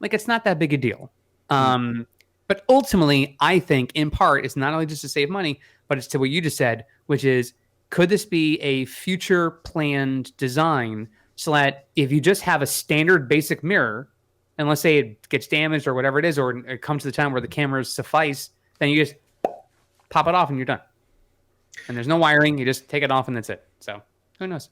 Like, it's not that big a deal. But ultimately, I think in part, it's not only just to save money, but it's to what you just said, which is, could this be a future planned design so that if you just have a standard basic mirror, and let's say it gets damaged or whatever it is, or it comes to the time where the cameras suffice, then you just pop it off and you're done. And there's no wiring. You just take it off and that's it. So who knows?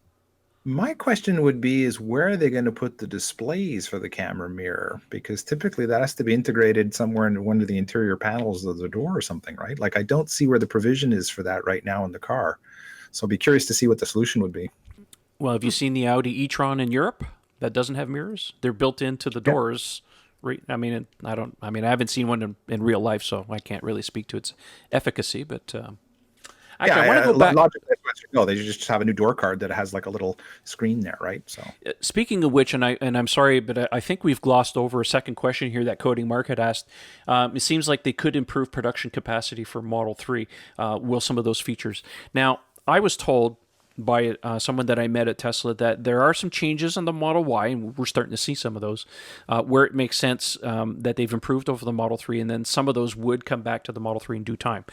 My question would be is where are they going to put the displays for the camera mirror? Because typically that has to be integrated somewhere in one of the interior panels of the door or something, right? Like, I don't see where the provision is for that right now in the car. So I'll be curious to see what the solution would be. Well, have you seen the Audi e-tron in Europe that doesn't have mirrors? They're built into the doors. I mean, I haven't seen one in real life, so I can't really speak to its efficacy, but I want to go back. Logically, go. They just have a new door card that has like a little screen there, right? So Speaking of which, and I'm sorry, but I think we've glossed over a second question here that Coding Mark had asked. It seems like they could improve production capacity for Model 3. Will some of those features? Now, I was told by someone that I met at Tesla that there are some changes on the Model Y, and we're starting to see some of those, where it makes sense that they've improved over the Model 3, and then some of those would come back to the Model 3 in due time.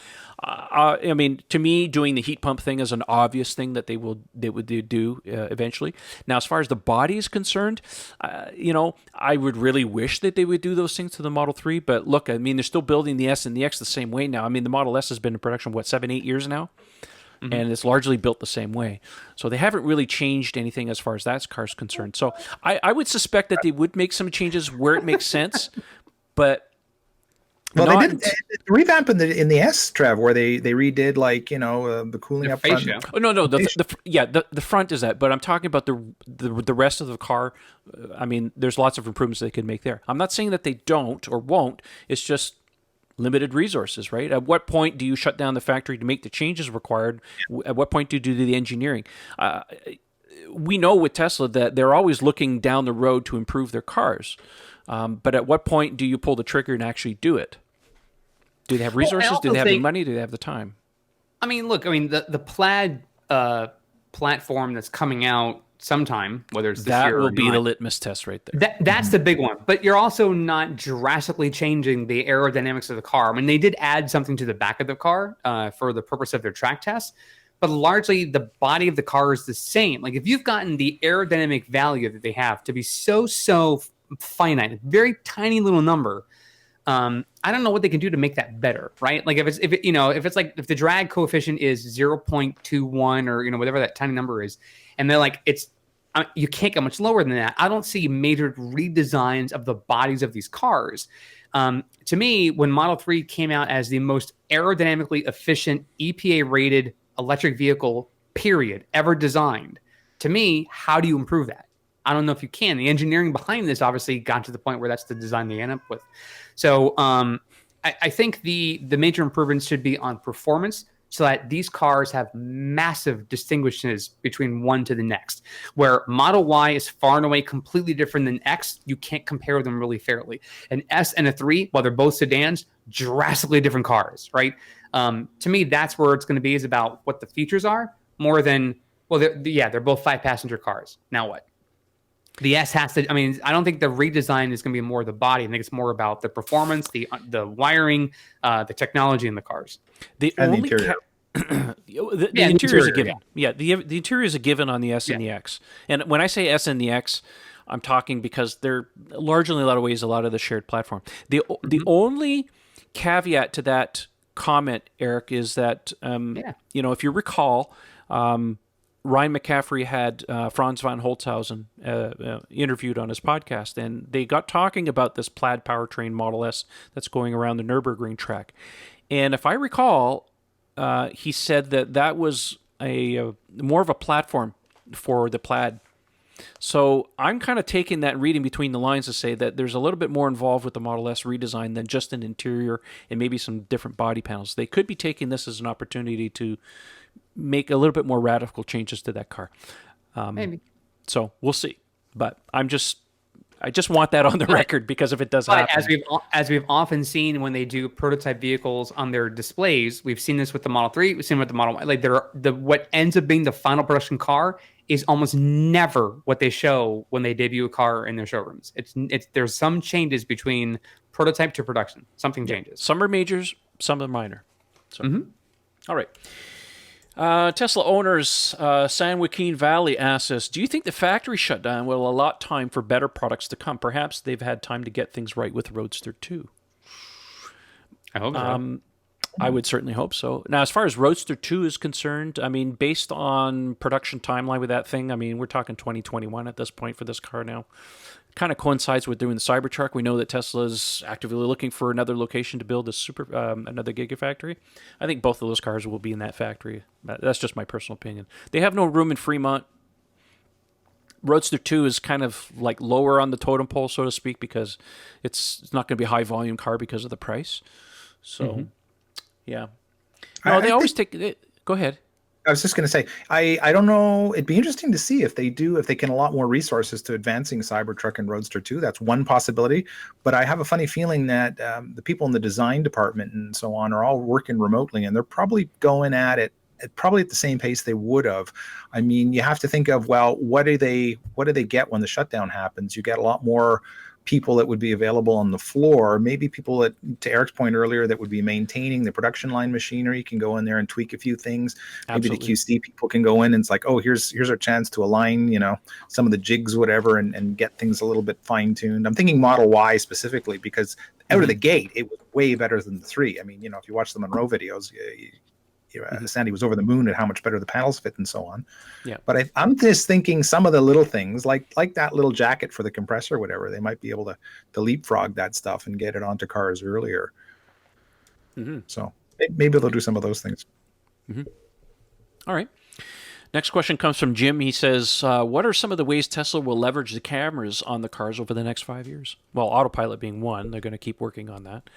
I mean, to me, doing the heat pump thing is an obvious thing that they would do eventually. Now, as far as the body is concerned, I would really wish that they would do those things to the Model 3, but look, I mean, they're still building the S and the X the same way now. I mean, the Model S has been in production, 7-8 years now? Mm-hmm. And it's largely built the same way. So they haven't really changed anything as far as that car's concerned. So I would suspect that they would make some changes where it makes sense, but they did a revamp in the S, Trev, where they redid the cooling up front. Oh no, the front is that, but I'm talking about the rest of the car. I mean, there's lots of improvements they could make there. I'm not saying that they don't or won't. It's just limited resources, right? At what point do you shut down the factory to make the changes required? At what point do you do the engineering? We know with Tesla that they're always looking down the road to improve their cars. But at what point do you pull the trigger and actually do it? Do they have resources? Do they have the money? Do they have the time? I mean, look, the Plaid platform that's coming out sometime, whether it's this year or not, that will be the litmus test right there. That's the big one. But you're also not drastically changing the aerodynamics of the car. I mean, they did add something to the back of the car for the purpose of their track test, but largely the body of the car is the same. Like if you've gotten the aerodynamic value that they have to be so finite, a very tiny little number, I don't know what they can do to make that better, right? Like if the drag coefficient is 0.21 or whatever that tiny number is, and they're like you can't get much lower than that. I don't see major redesigns of the bodies of these cars. To me, when Model 3 came out as the most aerodynamically efficient EPA-rated electric vehicle, period, ever designed, to me, how do you improve that? I don't know if you can. The engineering behind this obviously got to the point where that's the design they end up with. So I think the major improvements should be on performance so that these cars have massive distinctions between one to the next. Where Model Y is far and away completely different than X, you can't compare them really fairly. An S and a 3, while they're both sedans, drastically different cars, right? To me, that's where it's going to be, is about what the features are more than, they're both 5-passenger cars. Now what? The S has to, I don't think the redesign is going to be more the body. I think it's more about the performance, the wiring, the technology in the cars. The interior. The interior is a given. Yeah, the interior is a given on the S and the X. And when I say S and the X, I'm talking because they're largely in a lot of ways a lot of the shared platform. The only caveat to that comment, Eric, is that if you recall, Ryan McCaffrey had Franz von Holzhausen interviewed on his podcast, and they got talking about this Plaid powertrain Model S that's going around the Nürburgring track. And if I recall, he said that was a more of a platform for the Plaid. So I'm kind of taking that, reading between the lines, to say that there's a little bit more involved with the Model S redesign than just an interior and maybe some different body panels. They could be taking this as an opportunity to make a little bit more radical changes to that car. Maybe. So we'll see. But I just want that on the record, because if it does happen. As we've often seen when they do prototype vehicles on their displays, we've seen this with the Model 3, we've seen it with the Model Y. Like what ends up being the final production car is almost never what they show when they debut a car in their showrooms. There's some changes between prototype to production. Something changes. Some are majors, some are minor. So, All right. Tesla owners, San Joaquin Valley asks us, do you think the factory shutdown will allot time for better products to come? Perhaps they've had time to get things right with Roadster 2. I hope so. I would certainly hope so. Now, as far as Roadster 2 is concerned, based on production timeline with that thing, we're talking 2021 at this point for this car now. Kind of coincides with doing the Cybertruck. We know that Tesla is actively looking for another location to build another Gigafactory. I think both of those cars will be in that factory. That's just my personal opinion. They have no room in Fremont. Roadster 2 is kind of like lower on the totem pole, so to speak, because it's not going to be a high volume car because of the price. So, yeah. No, they always take it. Go ahead. I was just going to say, I don't know. It'd be interesting to see if they can allot more resources to advancing Cybertruck and Roadster 2. That's one possibility. But I have a funny feeling that the people in the design department and so on are all working remotely, and they're probably going at it probably at the same pace they would have. I mean, you have to think of, well, what do they get when the shutdown happens? You get a lot more people that would be available on the floor, maybe people that, to Eric's point earlier, that would be maintaining the production line machinery can go in there and tweak a few things. Absolutely. Maybe the QC people can go in and it's like, oh, here's our chance to align, some of the jigs, whatever, and get things a little bit fine-tuned. I'm thinking Model Y specifically because out of the gate, it was way better than the 3. I mean, if you watch the Munro videos, Sandy was over the moon at how much better the panels fit and so on. Yeah. But I'm just thinking some of the little things, like that little jacket for the compressor, or whatever, they might be able to leapfrog that stuff and get it onto cars earlier. So maybe they'll do some of those things. All right. Next question comes from Jim. He says, what are some of the ways Tesla will leverage the cameras on the cars over the next 5 years? Well, autopilot being one. They're going to keep working on that.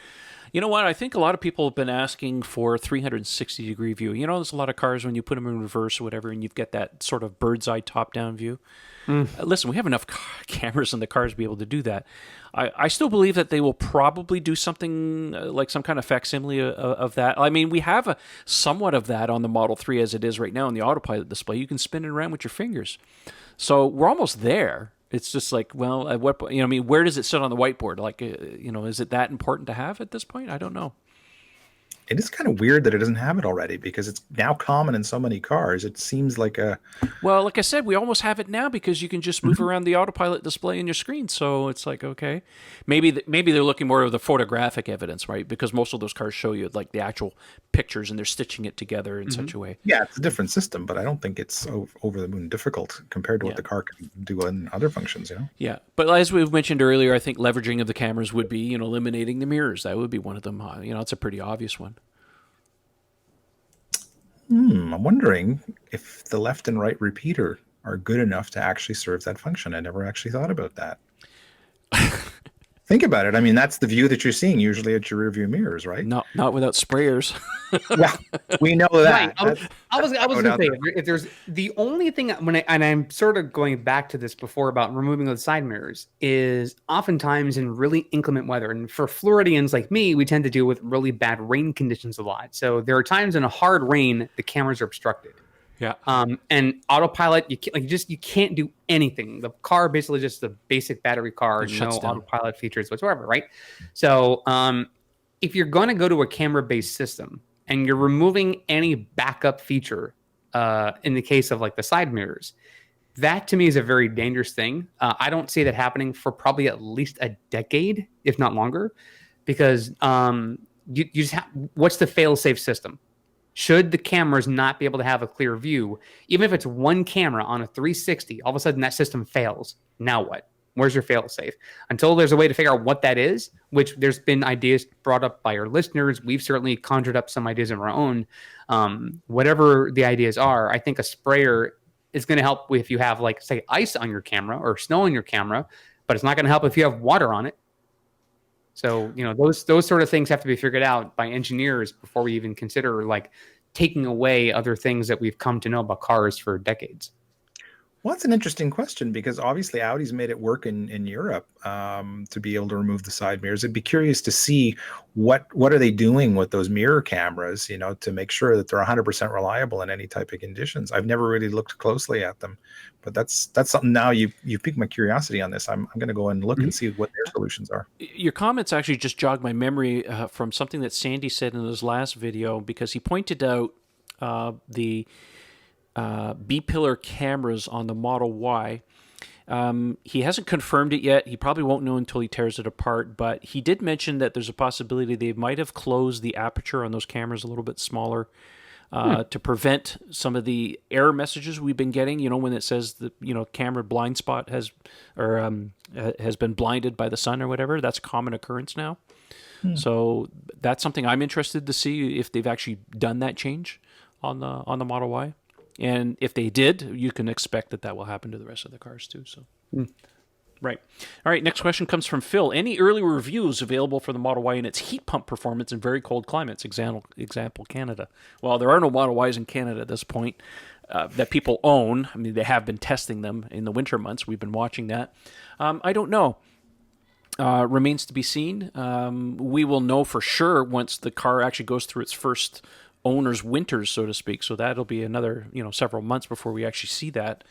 You know what? I think a lot of people have been asking for a 360-degree view. There's a lot of cars when you put them in reverse or whatever, and you've got that sort of bird's-eye top-down view. Listen, we have enough cameras in the cars to be able to do that. I still believe that they will probably do something like some kind of facsimile of that. I mean, we have somewhat of that on the Model 3 as it is right now on the autopilot display. You can spin it around with your fingers. So we're almost there. It's just like, well, at what point, where does it sit on the whiteboard? Like, is it that important to have at this point? I don't know. It is kind of weird that it doesn't have it already because it's now common in so many cars. It seems like Well, like I said, we almost have it now because you can just move around the autopilot display in your screen. So it's like, okay, maybe they're looking more of the photographic evidence, right? Because most of those cars show you like the actual pictures and they're stitching it together in such a way. Yeah, it's a different system, but I don't think it's over the moon difficult compared to what the car can do in other functions, Yeah, but as we've mentioned earlier, I think leveraging of the cameras would be, eliminating the mirrors. That would be one of them. It's a pretty obvious one. I'm wondering if the left and right repeater are good enough to actually serve that function. I never actually thought about that. Think about it. I mean, that's the view that you're seeing usually at your rear view mirrors, right? Not without sprayers. Yeah, we know that. Right. I was going to say, if there's the only thing and I'm sort of going back to this before about removing those side mirrors is oftentimes in really inclement weather. And for Floridians like me, we tend to deal with really bad rain conditions a lot. So there are times in a hard rain, the cameras are obstructed. Yeah. And autopilot, you can't do anything. The car basically just a basic battery car, no autopilot features whatsoever, right? So if you're going to go to a camera-based system and you're removing any backup feature, in the case of like the side mirrors, that to me is a very dangerous thing. I don't see that happening for probably at least a decade, if not longer, because you just what's the fail-safe system? Should the cameras not be able to have a clear view, even if it's one camera on a 360, all of a sudden that system fails. Now what? Where's your fail-safe? Until there's a way to figure out what that is, which there's been ideas brought up by our listeners. We've certainly conjured up some ideas of our own. Whatever the ideas are, I think a sprayer is going to help if you have, like, say, ice on your camera or snow on your camera, but it's not going to help if you have water on it. So, those sort of things have to be figured out by engineers before we even consider like taking away other things that we've come to know about cars for decades. Well, that's an interesting question because obviously Audi's made it work in Europe to be able to remove the side mirrors. I'd be curious to see what are they doing with those mirror cameras, to make sure that they're 100% reliable in any type of conditions. I've never really looked closely at them, but that's something now you've piqued my curiosity on this. I'm going to go and look and see what their solutions are. Your comments actually just jogged my memory from something that Sandy said in his last video, because he pointed out the B-pillar cameras on the Model Y. He hasn't confirmed it yet. He probably won't know until he tears it apart, but he did mention that there's a possibility they might have closed the aperture on those cameras a little bit smaller to prevent some of the error messages we've been getting, when it says the camera blind spot has been blinded by the sun or whatever. That's a common occurrence now. So that's something I'm interested to see if they've actually done that change on the Model Y. And if they did, you can expect that will happen to the rest of the cars too. So, Right. All right. Next question comes from Phil. Any early reviews available for the Model Y and its heat pump performance in very cold climates? Example, Canada. Well, there are no Model Ys in Canada at this point that people own. I mean, they have been testing them in the winter months. We've been watching that. I don't know. Remains to be seen. We will know for sure once the car actually goes through its first owner's winters, so to speak. So that'll be another, several months before we actually see that.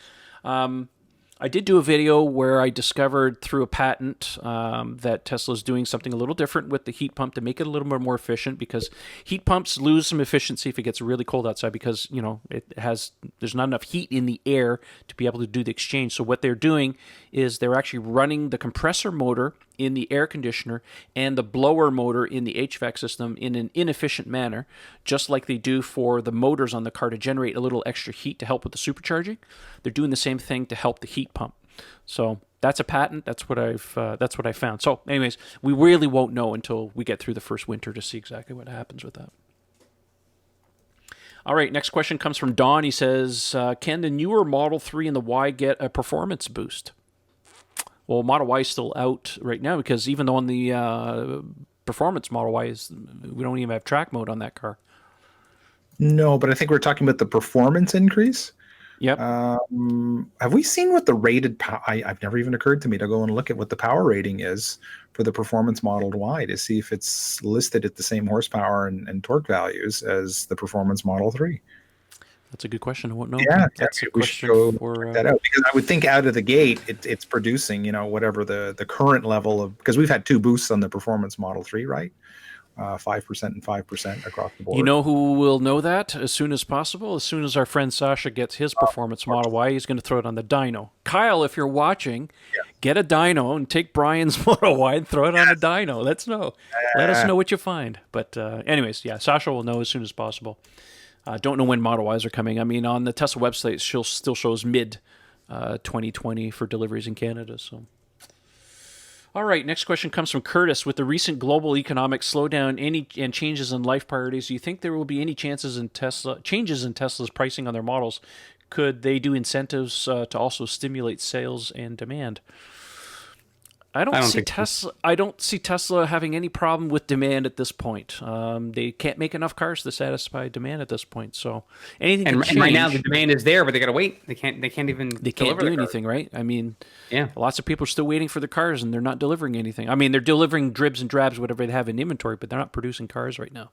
I did do a video where I discovered through a patent that Tesla's doing something a little different with the heat pump to make it a little bit more efficient, because heat pumps lose some efficiency if it gets really cold outside, because there's not enough heat in the air to be able to do the exchange. So what they're doing is they're actually running the compressor motor in the air conditioner and the blower motor in the HVAC system in an inefficient manner, just like they do for the motors on the car to generate a little extra heat to help with the supercharging. They're doing the same thing to help the heat pump. So that's a patent. That's what I found. So anyways, we really won't know until we get through the first winter to see exactly what happens with that. All right, next question comes from Don. He says, can the newer Model 3 and the Y get a performance boost? Well, Model Y is still out right now, because even though on the performance Model Y we don't even have track mode on that car. No, but I think we're talking about the performance increase. Yep. Have we seen what the rated power? I've never even occurred to me to go and look at what the power rating is for the performance Model Y to see if it's listed at the same horsepower and torque values as the performance Model 3. That's a good question. I won't know. Yeah, that's a we question should go for check that out, because I would think out of the gate it's producing, whatever the current level of, because we've had 2 boosts on the performance Model 3, right? 5% and 5% across the board. You know who will know that as soon as possible? As soon as our friend Sasha gets his performance Model Y, he's going to throw it on the dyno. Kyle, if you're watching, get a dyno and take Brian's Model Y and throw it on a dyno. Let us know what you find. But anyways, Sasha will know as soon as possible. Don't know when Model Ys are coming. I mean, on the Tesla website, she still shows mid 2020 for deliveries in Canada. So, all right. Next question comes from Curtis. With the recent global economic slowdown and changes in life priorities, do you think there will be any changes in Tesla's pricing on their models? Could they do incentives to also stimulate sales and demand? I don't see Tesla having any problem with demand at this point. They can't make enough cars to satisfy demand at this point. So anything can change. And right now the demand is there, but they got to wait. They can't do anything, right? I mean, yeah, lots of people are still waiting for the cars, and they're not delivering anything. I mean, they're delivering dribs and drabs, whatever they have in inventory, but they're not producing cars right now.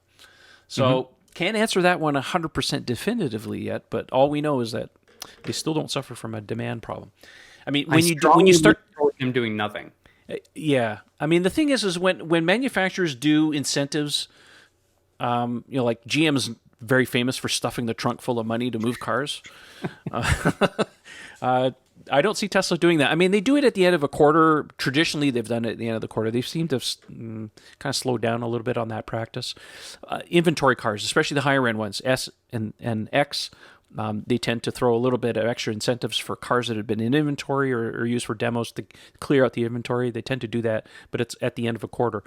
So can't answer that one 100% definitively yet. But all we know is that they still don't suffer from a demand problem. I mean, when you start them doing nothing. Yeah, I mean, the thing is when manufacturers do incentives, like GM's very famous for stuffing the trunk full of money to move cars. I don't see Tesla doing that. I mean, they do it at the end of a quarter. Traditionally, they've done it at the end of the quarter. They seem to have kind of slowed down a little bit on that practice. Inventory cars, especially the higher end ones, S and X. They tend to throw a little bit of extra incentives for cars that have been in inventory or used for demos to clear out the inventory. They tend to do that, but it's at the end of a quarter.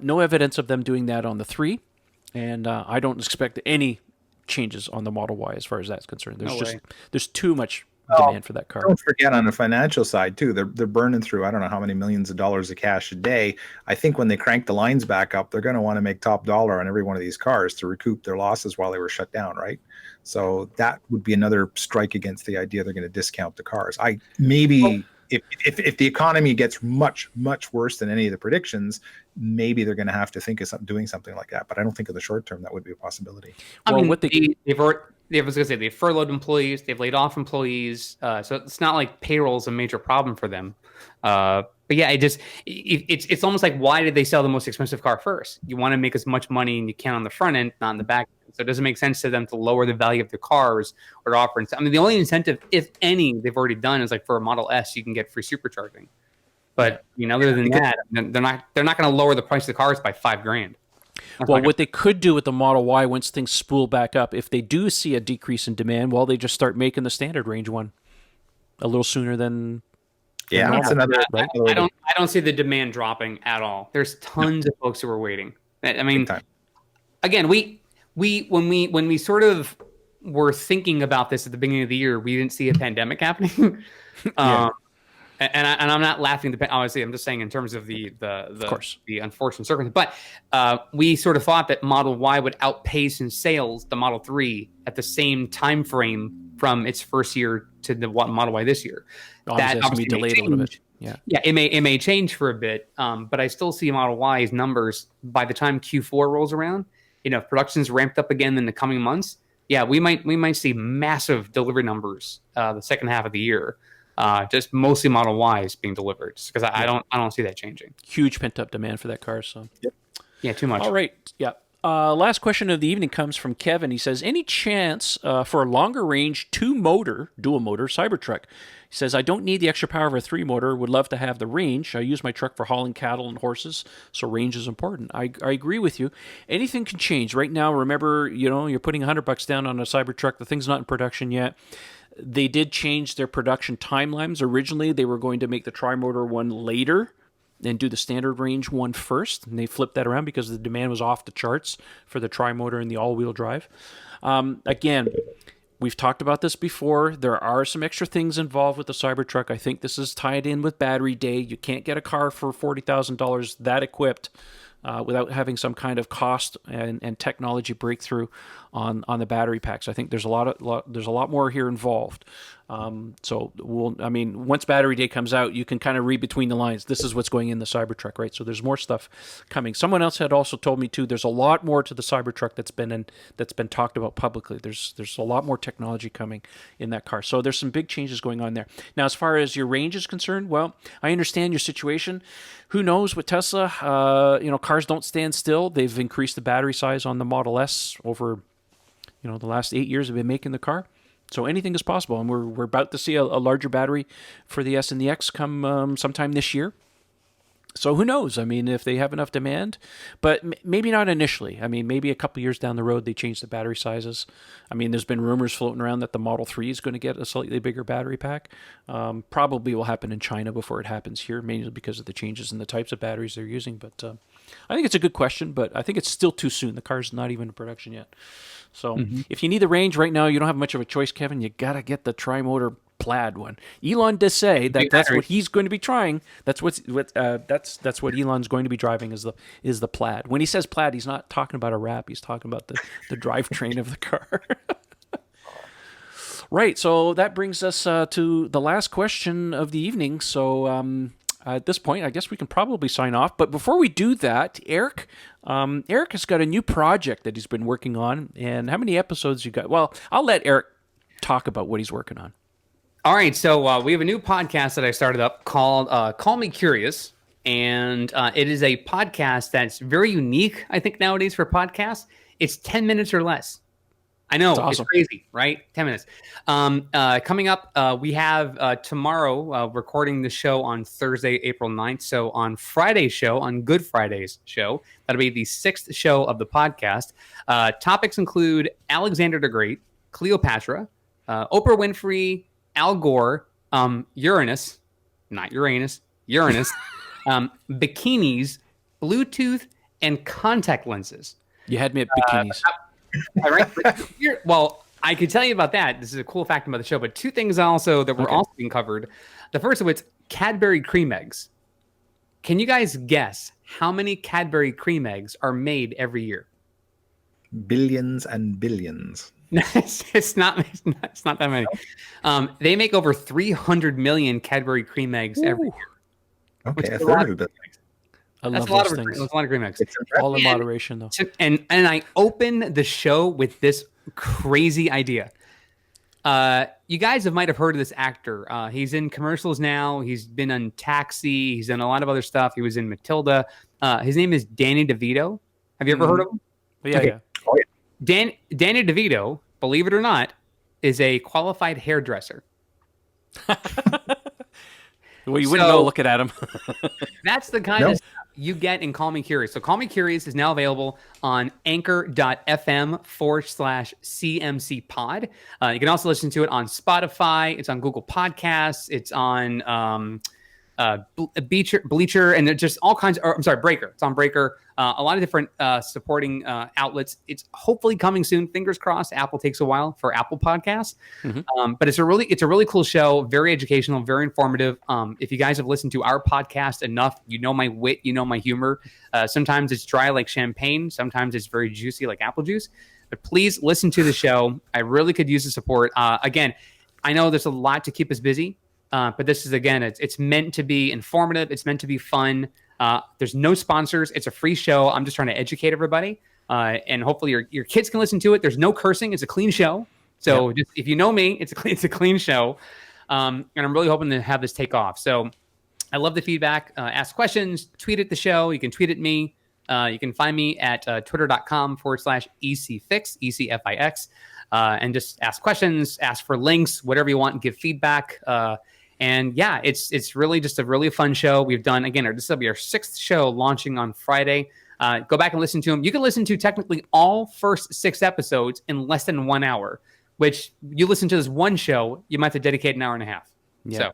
No evidence of them doing that on the 3, and I don't expect any changes on the Model Y as far as that's concerned. There's too much demand for that car. Don't forget, on the financial side too, they're burning through I don't know how many millions of dollars of cash a day. I think when they crank the lines back up, they're going to want to make top dollar on every one of these cars to recoup their losses while they were shut down, right? So that would be another strike against the idea they're going to discount the cars. If the economy gets much worse than any of the predictions, maybe they're going to have to think of doing something like that. But I don't think in the short term that would be a possibility. They've furloughed employees, they've laid off employees, so it's not like payroll is a major problem for them. But yeah, it's almost like, why did they sell the most expensive car first? You want to make as much money as you can on the front end, not on the back end. So it doesn't make sense to them to lower the value of the cars or to offer. I mean, the only incentive, if any, they've already done is like for a Model S, you can get free supercharging. But other than that, they're not going to lower the price of the cars by $5,000. Well, what they could do with the Model Y once things spool back up, if they do see a decrease in demand, they just start making the standard range one a little sooner than. Yeah, that's another. Right? I don't see the demand dropping at all. There's tons of folks who are waiting. I mean, again, when we sort of were thinking about this at the beginning of the year, we didn't see a pandemic happening. And I'm not laughing. Obviously, I'm just saying in terms of the unfortunate circumstance. But we sort of thought that Model Y would outpace in sales the Model 3 at the same time frame from its first year to the Model Y this year. Obviously, that's going to be delayed a little bit. Yeah, it may change for a bit, but I still see Model Y's numbers by the time Q4 rolls around. If production's ramped up again in the coming months, yeah, we might see massive delivery numbers the second half of the year. Just mostly Model Ys being delivered, because I don't see that changing. Huge pent up demand for that car. So yeah, too much. All right, yeah. Last question of the evening comes from Kevin. He says, any chance for a longer range dual motor Cybertruck? He says, I don't need the extra power of a 3-motor. Would love to have the range. I use my truck for hauling cattle and horses, so range is important. I agree with you. Anything can change. Right now, remember, you're putting $100 down on a Cybertruck. The thing's not in production yet. They did change their production timelines. Originally, they were going to make the tri-motor one later and do the standard range one first, and they flipped that around because the demand was off the charts for the tri-motor and the all-wheel drive. Again, we've talked about this before. There are some extra things involved with the Cybertruck. I think this is tied in with battery day. You can't get a car for $40,000 that equipped without having some kind of cost and technology breakthrough on the battery packs. I think there's a lot more here involved. Once battery day comes out, you can kind of read between the lines. This is what's going in the Cybertruck, right? So there's more stuff coming. Someone else had also told me too, there's a lot more to the Cybertruck that's been talked about publicly. There's a lot more technology coming in that car. So there's some big changes going on there. Now, as far as your range is concerned, well, I understand your situation. Who knows with Tesla? Cars don't stand still. They've increased the battery size on the Model S over, the last 8 years they've been making the car. So anything is possible, and we're about to see a larger battery for the S and the X come sometime this year. So who knows? I mean, if they have enough demand, but maybe not initially. I mean, maybe a couple years down the road, they change the battery sizes. I mean, there's been rumors floating around that the Model 3 is going to get a slightly bigger battery pack. Probably will happen in China before it happens here, mainly because of the changes in the types of batteries they're using. But I think it's a good question, but I think it's still too soon. The car's not even in production yet. So if you need the range right now, you don't have much of a choice, Kevin. You got to get the tri-motor Plaid one. Elon does say that's what he's going to be trying. That's what Elon's going to be driving is the Plaid. When he says Plaid, he's not talking about a wrap. He's talking about the drivetrain of the car. Right. So that brings us to the last question of the evening. So at this point, I guess we can probably sign off. But before we do that, Eric has got a new project that he's been working on. And how many episodes you got? Well, I'll let Eric talk about what he's working on. All right, so we have a new podcast that I started up called Call Me Curious, and it is a podcast that's very unique, I think, nowadays for podcasts. It's 10 minutes or less. I know, awesome. It's crazy, right? 10 minutes. Coming up, we have tomorrow recording the show on Thursday, April 9th. So on Friday's show, on Good Friday's show, that'll be the 6th show of the podcast. Topics include Alexander the Great, Cleopatra, Oprah Winfrey, Al Gore, Uranus, not Uranus, Uranus, bikinis, Bluetooth, and contact lenses. You had me at bikinis. All right. Well, I could tell you about that. This is a cool fact about the show, but two things also that were also being covered. The first of which, Cadbury cream eggs. Can you guys guess how many Cadbury cream eggs are made every year? Billions and billions. It's not that many. They make over 300 million Cadbury cream eggs every year. Okay, a third of it. That's a lot of cream eggs. It's all in moderation, though. And I open the show with this crazy idea. You guys might have heard of this actor. He's in commercials now. He's been on Taxi. He's done a lot of other stuff. He was in Matilda. His name is Danny DeVito. Have you ever heard of him? Yeah, okay. Oh, yeah. Danny DeVito, believe it or not, is a qualified hairdresser. Well, you wouldn't know looking at him. That's the kind of stuff you get in Call Me Curious. So Call Me Curious is now available on anchor.fm/CMC pod. You can also listen to it on Spotify. It's on Google Podcasts. It's on Bleacher, and there's just all kinds. I'm sorry, Breaker. It's on Breaker. A lot of different supporting outlets. It's hopefully coming soon. Fingers crossed. Apple takes a while for Apple Podcasts, but it's a really cool show. Very educational, very informative. If you guys have listened to our podcast enough, you know my wit, you know my humor. Sometimes it's dry like champagne. Sometimes it's very juicy like apple juice. But please listen to the show. I really could use the support. Again, I know there's a lot to keep us busy. But this is, again, it's meant to be informative. It's meant to be fun. There's no sponsors. It's a free show. I'm just trying to educate everybody. And hopefully your kids can listen to it. There's no cursing. It's a clean show. So just, if you know me, it's a clean show. And I'm really hoping to have this take off. So I love the feedback. Ask questions, tweet at the show. You can tweet at me. You can find me at twitter.com/ECFix, ECFIX. And just ask questions, ask for links, whatever you want, and give feedback. And yeah, it's really just a really fun show. We've done, again, this will be our 6th show launching on Friday. Go back and listen to them. You can listen to technically all first 6 episodes in less than 1 hour, which you listen to this one show, you might have to dedicate an hour and a half. Yeah. So,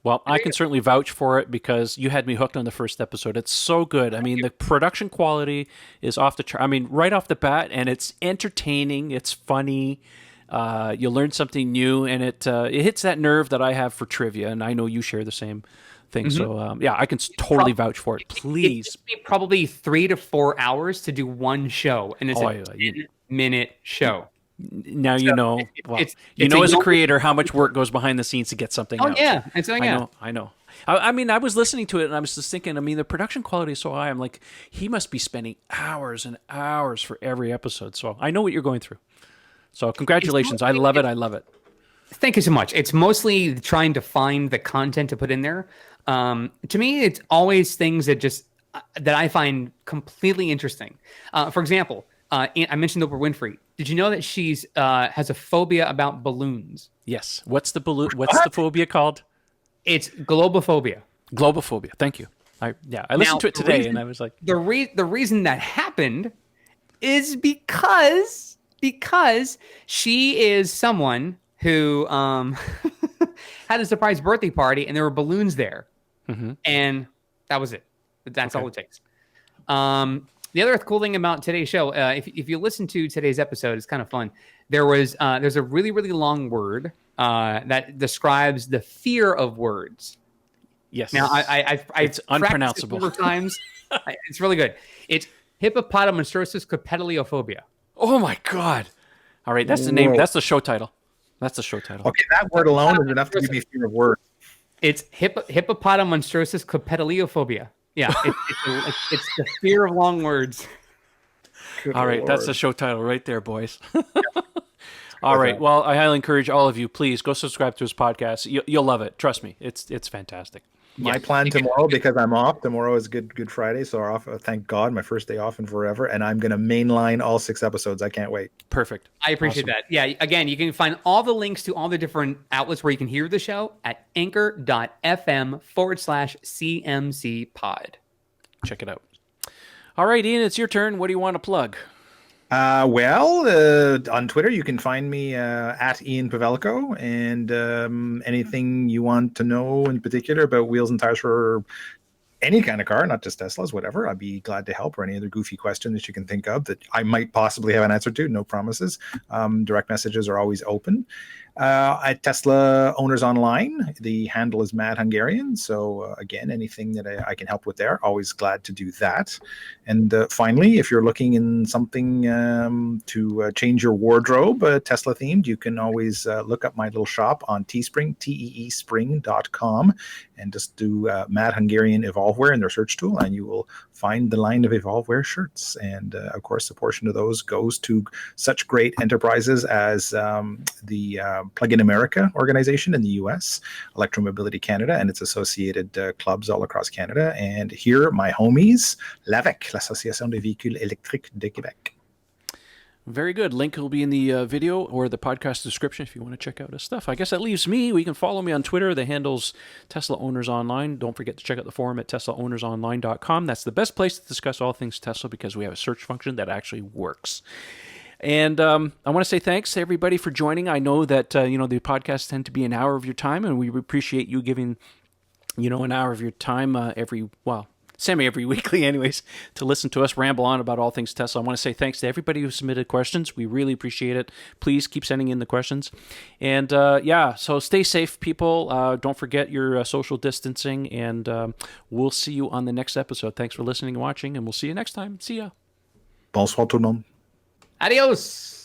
well, I can certainly vouch for it because you had me hooked on the first episode. It's so good. I mean, the production quality is off the chart. I mean, right off the bat, and it's entertaining. It's funny. You learn something new, and it hits that nerve that I have for trivia, and I know you share the same thing. So, yeah, I can totally vouch for it. Please. It took me probably 3 to 4 hours to do one show, and it's a 10-minute show. Now you know. Well, you know, as a creator, how much work goes behind the scenes to get something out. Oh, yeah. And so, yeah. I know. I mean, I was listening to it, and I was just thinking, I mean, the production quality is so high. I'm like, he must be spending hours and hours for every episode. So I know what you're going through. So congratulations. I love it. I love it. Thank you so much. It's mostly trying to find the content to put in there. To me, it's always things that I find completely interesting. For example, I mentioned Oprah Winfrey. Did you know that she's has a phobia about balloons? Yes. What's the the phobia called? It's globophobia. Globophobia. Thank you. I listened to it today, and I was like, the reason that happened is because she is someone who had a surprise birthday party, and there were balloons there, and that was it. That's all it takes. The other cool thing about today's show, if you listen to today's episode, it's kind of fun. There's a really, really long word that describes the fear of words. Yes. Now it's unpronounceable. It times. It's really good. It's Hippopotomonstrosesquippedaliophobia. Oh my God! All right, that's the name. That's the show title. Okay, that word alone is enough to give me fear of words. It's Hippopotomonstrosesquippedaliophobia. Yeah, it's the fear of long words. Good all right, Lord. That's the show title right there, boys. All right, well, I highly encourage all of you, please go subscribe to his podcast. You'll love it. Trust me, it's fantastic. My plan tomorrow, because I'm off. Tomorrow is Good Friday, so off. Thank God, my first day off in forever, and I'm going to mainline all 6 episodes. I can't wait. Perfect. I appreciate that. Yeah. Again, you can find all the links to all the different outlets where you can hear the show at anchor.fm/CMC pod. Check it out. All right, Ian, it's your turn. What do you want to plug? On Twitter, you can find me at Ian Pavelko, and anything you want to know in particular about wheels and tires for any kind of car, not just Teslas, whatever, I'd be glad to help, or any other goofy question that you can think of that I might possibly have an answer to. No promises. Direct messages are always open. At Tesla Owners Online, the handle is Mad Hungarian. So again, anything that I can help with there, always glad to do that. And finally, if you're looking in something to change your wardrobe, Tesla themed, you can always look up my little shop on Teespring, teespring.com, and just do Mad Hungarian Evolveware in their search tool, and you will find the line of Evolveware shirts. And of course, a portion of those goes to such great enterprises as the Plug-in America organization in the US, Electromobility Canada, and its associated clubs all across Canada. And here, my homies, l'AVEC, l'Association des véhicules électriques de Québec. Very good. Link will be in the video or the podcast description if you want to check out his stuff. I guess that leaves me. You can follow me on Twitter. The handle's Tesla Owners Online. Don't forget to check out the forum at teslaownersonline.com. That's the best place to discuss all things Tesla because we have a search function that actually works. And I want to say thanks to everybody for joining. I know that the podcasts tend to be an hour of your time, and we appreciate you giving an hour of your time semi-every weekly anyways, to listen to us ramble on about all things Tesla. I want to say thanks to everybody who submitted questions. We really appreciate it. Please keep sending in the questions. And so stay safe, people. Don't forget your social distancing, and we'll see you on the next episode. Thanks for listening and watching, and we'll see you next time. See ya. Bonsoir tout le monde. Adios.